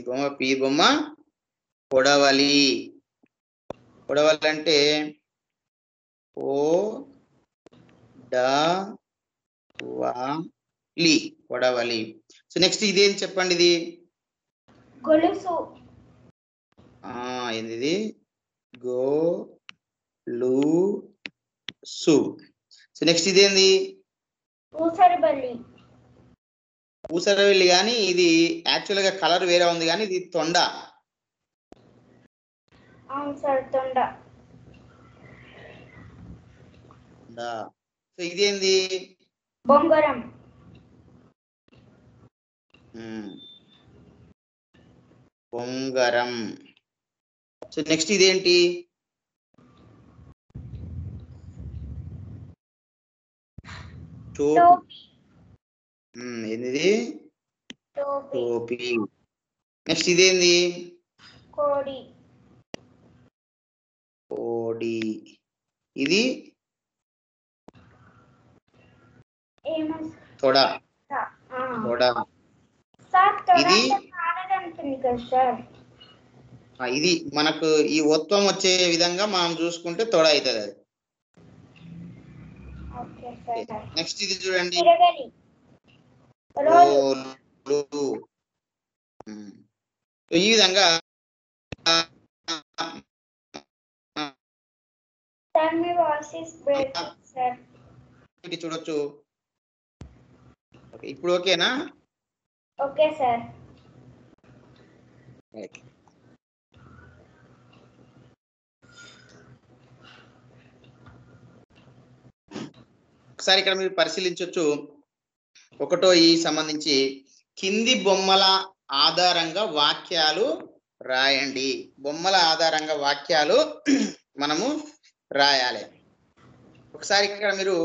Speaker 1: బొమ్మ కొడవలి. కొడవలి అంటే ఓ డ వా లి, కొడవలి. సో నెక్స్ట్ ఇదేం చెప్పండి, ఇది
Speaker 2: గొలుసు.
Speaker 1: ఏంది, గో లు సు. సో నెక్స్ట్ ఇదేంది,
Speaker 2: ఊసరవెల్లి.
Speaker 1: ఊసరవెల్లి, కానీ ఇది యాక్చువల్ గా కలర్ వేరే ఉంది, కానీ ఇది తొండ.
Speaker 2: అవును సార్, తొండ.
Speaker 1: సో ఇదేంది,
Speaker 2: బొంగరం.
Speaker 1: బొంగరం. సో నెక్స్ట్ ఇదేంటి, టోపీ. ఏంది, టోపీ. నెక్స్ట్ ఇదేంది,
Speaker 2: కోడి.
Speaker 1: కోడి. ఇది తొడ, తొడ.
Speaker 2: ఇది
Speaker 1: ఇది మనకు ఈ ఒత్వం వచ్చే విధంగా మనం చూసుకుంటే తొడ అవుతుంది అది.
Speaker 2: Okay sir.
Speaker 1: నెక్స్ట్ ఇది చూడండి,
Speaker 2: తిరగలి రోలు.
Speaker 1: ఈ విధంగా
Speaker 2: sir me voice is breaking sir.
Speaker 1: చూడొచ్చు. ఇప్పుడు ఓకేనా?
Speaker 2: Okay sir.
Speaker 1: ఒకసారి ఇక్కడ మీరు పరిశీలించవచ్చు. ఒకటో ఈ సంబంధించి కింది బొమ్మల ఆధారంగా వాక్యాలు రాయండి. బొమ్మల ఆధారంగా వాక్యాలు మనము రాయాలి. ఒకసారి ఇక్కడ మీరు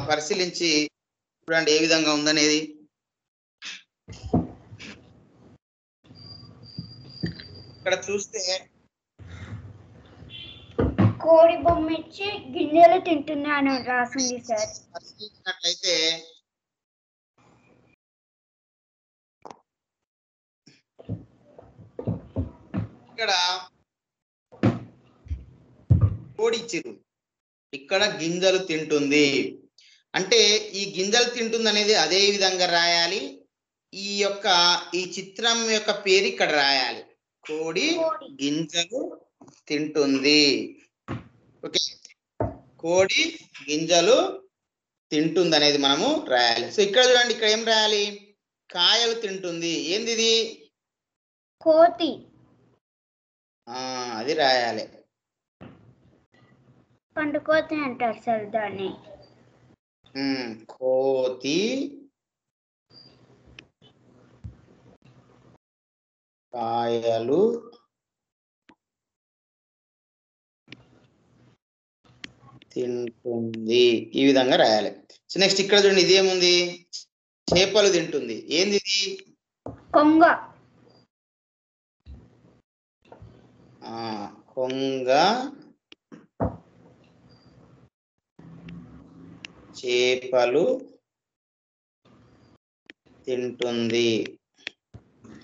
Speaker 1: పరిశీలించి చూడండి ఏ విధంగా ఉందనేది. ఇక్కడ చూస్తే
Speaker 2: కోడి బొమ్మ ఇచ్చి గింజలు తింటున్నాను రాసింది సార్.
Speaker 1: పరిశీలించినట్లయితే ఇక్కడ కోడి ఇచ్చిరు, ఇక్కడ గింజలు తింటుంది. అంటే ఈ గింజలు తింటుంది అనేది అదే విధంగా రాయాలి. ఈ చిత్రం యొక్క పేరు ఇక్కడ రాయాలి. కోడి గింజలు తింటుంది. ఓకే, కోడి గింజలు తింటుంది అనేది మనము రాయాలి. సో ఇక్కడ చూడండి, ఇక్కడ ఏం రాయాలి? కాయలు తింటుంది. ఏంది ఇది?
Speaker 2: కోతి.
Speaker 1: అది రాయాలి.
Speaker 2: పండుకోతి అంటారు సార్ దాన్ని.
Speaker 1: కోతి కాయలు తింటుంది. ఈ విధంగా రాయాలి. సో నెక్స్ట్ ఇక్కడ చూడండి, ఇది ఏముంది? చేపలు తింటుంది. ఏంది ఇది?
Speaker 2: కొంగ.
Speaker 1: కొంగ చేపలు తింటుంది.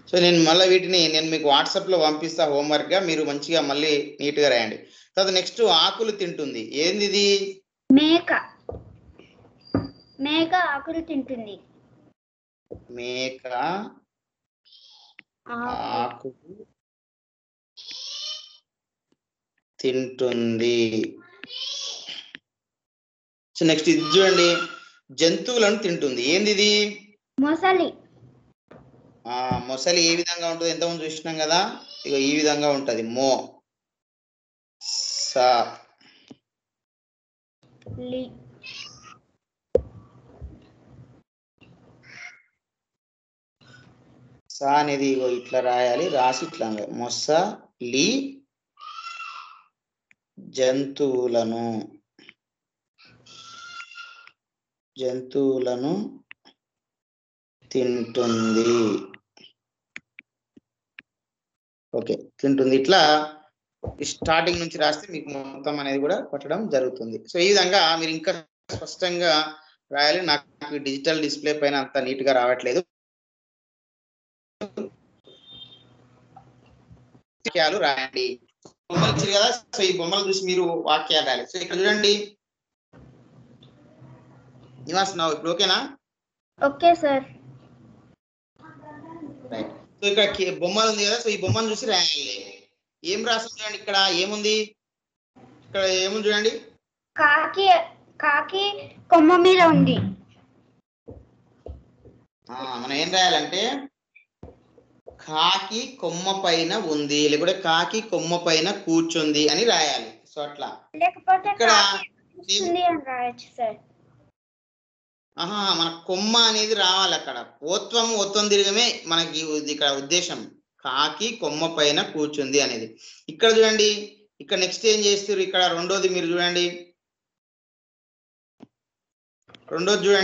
Speaker 1: సో నేను మళ్ళీ వీటిని మీకు వాట్సాప్ లో పంపిస్తా హోంవర్క్ గా, మీరు మంచిగా మళ్ళీ నీట్ గా రాయండి. తర్వాత నెక్స్ట్ ఆకులు తింటుంది. ఏంది ఇది?
Speaker 2: మేక. మేక ఆకులు తింటుంది.
Speaker 1: మేక ఆకులు తింటుంది. సో నెక్స్ట్ ఇది చూడండి, జంతువులను తింటుంది. ఏంది ఇది?
Speaker 2: మొసలి.
Speaker 1: మొసలి ఏ విధంగా ఉంటుంది? ఎంతమంది చూసినాం కదా, ఇక ఈ విధంగా ఉంటది. సా అనేది ఇట్లా రాయాలి. రాసి ఇట్లా మొసలి జంతువులను తింటుంది. ఓకే, తింటుంది. ఇట్లా స్టార్టింగ్ నుంచి రాస్తే మీకు మొత్తం అనేది కూడా పట్టడం జరుగుతుంది. సో ఈ విధంగా మీరు ఇంకా స్పష్టంగా రాయాలి. నాకు డిజిటల్ డిస్ప్లే పైన అంత నీట్ గా రావట్లేదు. వాక్యాలు రాయండి. బొమ్మలు ఇచ్చారు కదా, సో ఈ బొమ్మలు చూసి మీరు వాక్యాలు రాయాలి. సో ఇక్కడ చూడండి నివాస్, ఇప్పుడు ఓకేనా?
Speaker 2: Okay sir.
Speaker 1: రైట్. సో ఇక్కడ బొమ్మలు ఉంది కదా, సో ఈ బొమ్మను చూసి రాయాలి. ఏం రాస్తుంది చూడండి, ఇక్కడ ఏముంది? ఇక్కడ ఏముంది చూడండి,
Speaker 2: కాకి కొమ్మ మీద ఉంది.
Speaker 1: మనం ఏం రాయాలంటే కాకి కొమ్మ పైన ఉంది, లేకపోతే కాకి కొమ్మ పైన కూర్చుంది అని రాయాలి. సో అట్లా.
Speaker 2: లేకపోతే
Speaker 1: ఇక్కడ
Speaker 2: రాయొచ్చు సార్.
Speaker 1: మన కొమ్మ అనేది రావాలి. అక్కడ ఒత్వం దీర్ఘమే మనకి ఇక్కడ ఉద్దేశం. కాకి కొమ్మ పైన కూర్చుంది అనేది. ఇక్కడ చూడండి, ఇక్కడ నెక్స్ట్ ఏం చేస్తారు? ఇక్కడ రెండోది మీరు చూడండి,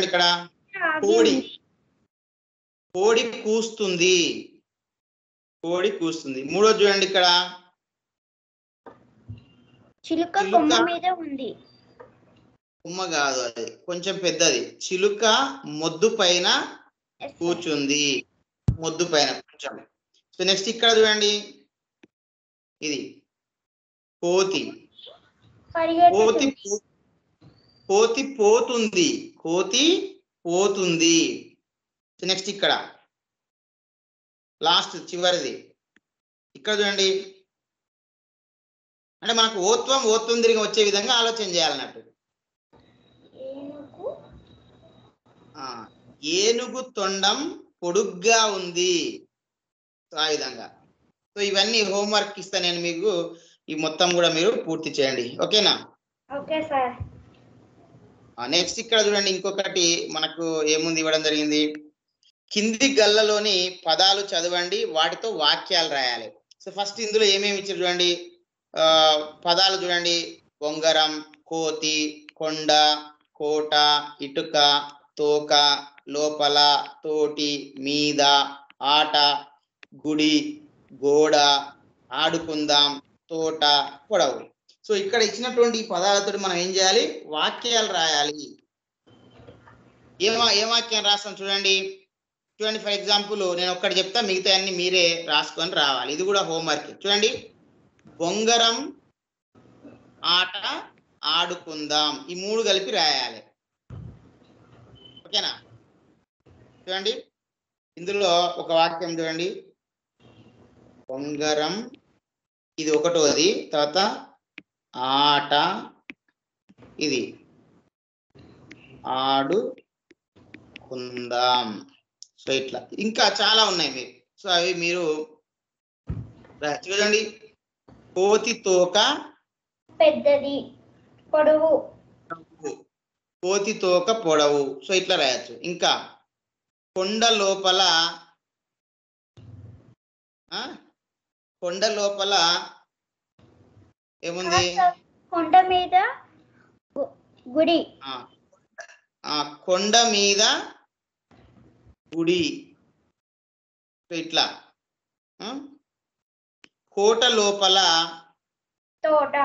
Speaker 1: ఇక్కడ కోడి కూస్తుంది. మూడోది చూడండి, ఇక్కడ
Speaker 2: చిలుక కొమ్మ మీద ఉంది.
Speaker 1: కొమ్మ కాదు, అది కొంచెం పెద్దది. చిలుక మొద్దు పైన కూర్చుంది. కొంచెం. సో నెక్స్ట్ ఇక్కడ చూడండి, ఇది కోతి
Speaker 2: పరిగెత్తుతుంది.
Speaker 1: కోతి పోతుంది, కోతి పోతుంది. నెక్స్ట్ ఇక్కడ లాస్ట్ చివరిది ఇక్కడ చూడండి. అంటే మనకు ఓత్వం తిరిగి వచ్చే విధంగా ఆలోచన చేయాలన్నట్టు. ఏనుగు తొండం పొడుగ్గా ఉంది. సో ఆ విధంగా. సో ఇవన్నీ హోంవర్క్ ఇస్తా నేను మీకు. ఈ మొత్తం కూడా మీరు పూర్తి చేయండి. ఓకేనా?
Speaker 2: Okay sir.
Speaker 1: నెక్స్ట్ ఇక్కడ చూడండి, ఇంకొకటి మనకు ఏముంది ఇవ్వడం జరిగింది. కింది గల్లలోని పదాలు చదవండి, వాటితో వాక్యాలు రాయాలి. సో ఫస్ట్ ఇందులో ఏమేమి ఇచ్చారు చూడండి. పదాలు చూడండి. బొంగరం, కోతి, కొండ, కోట, ఇటుక, తోక, లోపల, తోటి, మీద, ఆట, గుడి, గోడ, ఆడుకుందాం, తోట, పొడవు. సో ఇక్కడ ఇచ్చినటువంటి పదాలతో మనం ఏం చేయాలి? వాక్యాలు రాయాలి. ఏ వాక్యం రాస్తాం చూడండి. ఫర్ ఎగ్జాంపుల్ నేను ఒక్కటి చెప్తా, మిగతా అన్ని మీరే రాసుకొని రావాలి. ఇది కూడా హోంవర్క్. చూడండి, బొంగరం ఆట ఆడుకుందాం, ఈ మూడు కలిపి రాయాలి. ఓకేనా? చూడండి, ఇందులో ఒక వాక్యం చూడండి. బొంగరం, ఇది ఒకటోది. తర్వాత ఆట, ఇది ఆడుకుందాం. సో ఇట్లా ఇంకా చాలా ఉన్నాయి మీరు. సో అవి మీరు చూడండి. కోతి తోక
Speaker 2: పెద్దది, పొడవు.
Speaker 1: కోతి తోక పొడవు. సో ఇట్లా రాయొచ్చు. ఇంకా కొండ లోపల ఏముంది?
Speaker 2: కొండ మీద గుడి.
Speaker 1: కొండ మీద గుడి. ఇట్లా. కోట లోపల
Speaker 2: తోట.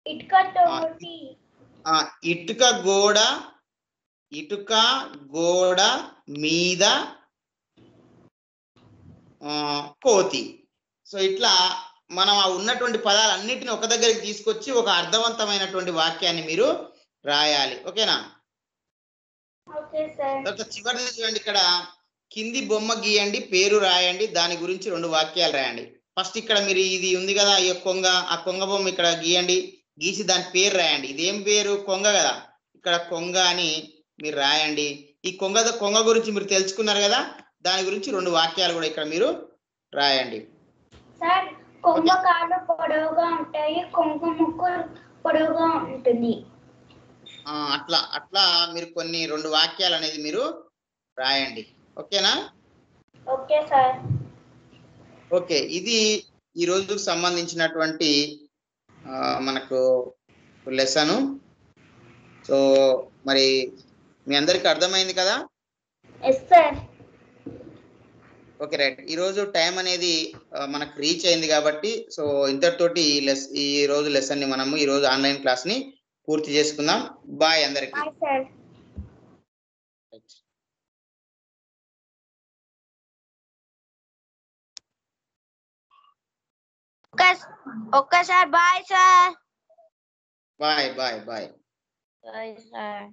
Speaker 2: ఇటుక తోటి.
Speaker 1: ఇటుక గోడ మీద కోతి. సో ఇట్లా మనం ఆ ఉన్నటువంటి పదాలన్నిటిని ఒక దగ్గరికి తీసుకొచ్చి ఒక అర్థవంతమైనటువంటి వాక్యాన్ని మీరు రాయాలి. ఓకేనా? తర్వాత చివరిది చూడండి. ఇక్కడ కింది బొమ్మ గీయండి, పేరు రాయండి, దాని గురించి 2 వాక్యాలు రాయండి. ఫస్ట్ ఇక్కడ మీరు ఇది ఉంది కదా, ఈ కొంగ, ఆ కొంగ బొమ్మ ఇక్కడ గీయండి. గీసి దాని పేరు రాయండి. ఇదేం పేరు? కొంగ కదా. ఇక్కడ కొంగ అని మీరు రాయండి. ఈ కొంగ గురించి మీరు తెలుసుకున్నారు కదా, దాని గురించి 2 వాక్యాలు కూడా ఇక్కడ మీరు రాయండి.
Speaker 2: సార్, కొంగ కాళ్ళు పొడవుగా ఉంటాయి, కొంగ ముక్కు పొడవుగా ఉంటుంది.
Speaker 1: అట్లా మీరు కొన్ని 2 వాక్యాలు అనేది మీరు రాయండి. ఓకేనా?
Speaker 2: Okay sir.
Speaker 1: ఓకే, ఇది ఈ రోజుకు సంబంధించినటువంటి మనకు లెసన్. సో మరి మీ అందరికి అర్థమైంది కదా?
Speaker 2: Yes sir.
Speaker 1: Okay, right. ఈ రోజు టైం అనేది మనకు రీచ్ అయింది కాబట్టి సో ఇంతటితోటి ఈ రోజు లెసన్ ని మనము ఈ రోజు ఆన్లైన్ క్లాస్ ని పూర్తి చేసుకుందాం. బాయ్ అందరికి.
Speaker 2: Bye sir. ఒక్కసారి bye sir.
Speaker 1: Bye bye bye.
Speaker 2: Bye sir.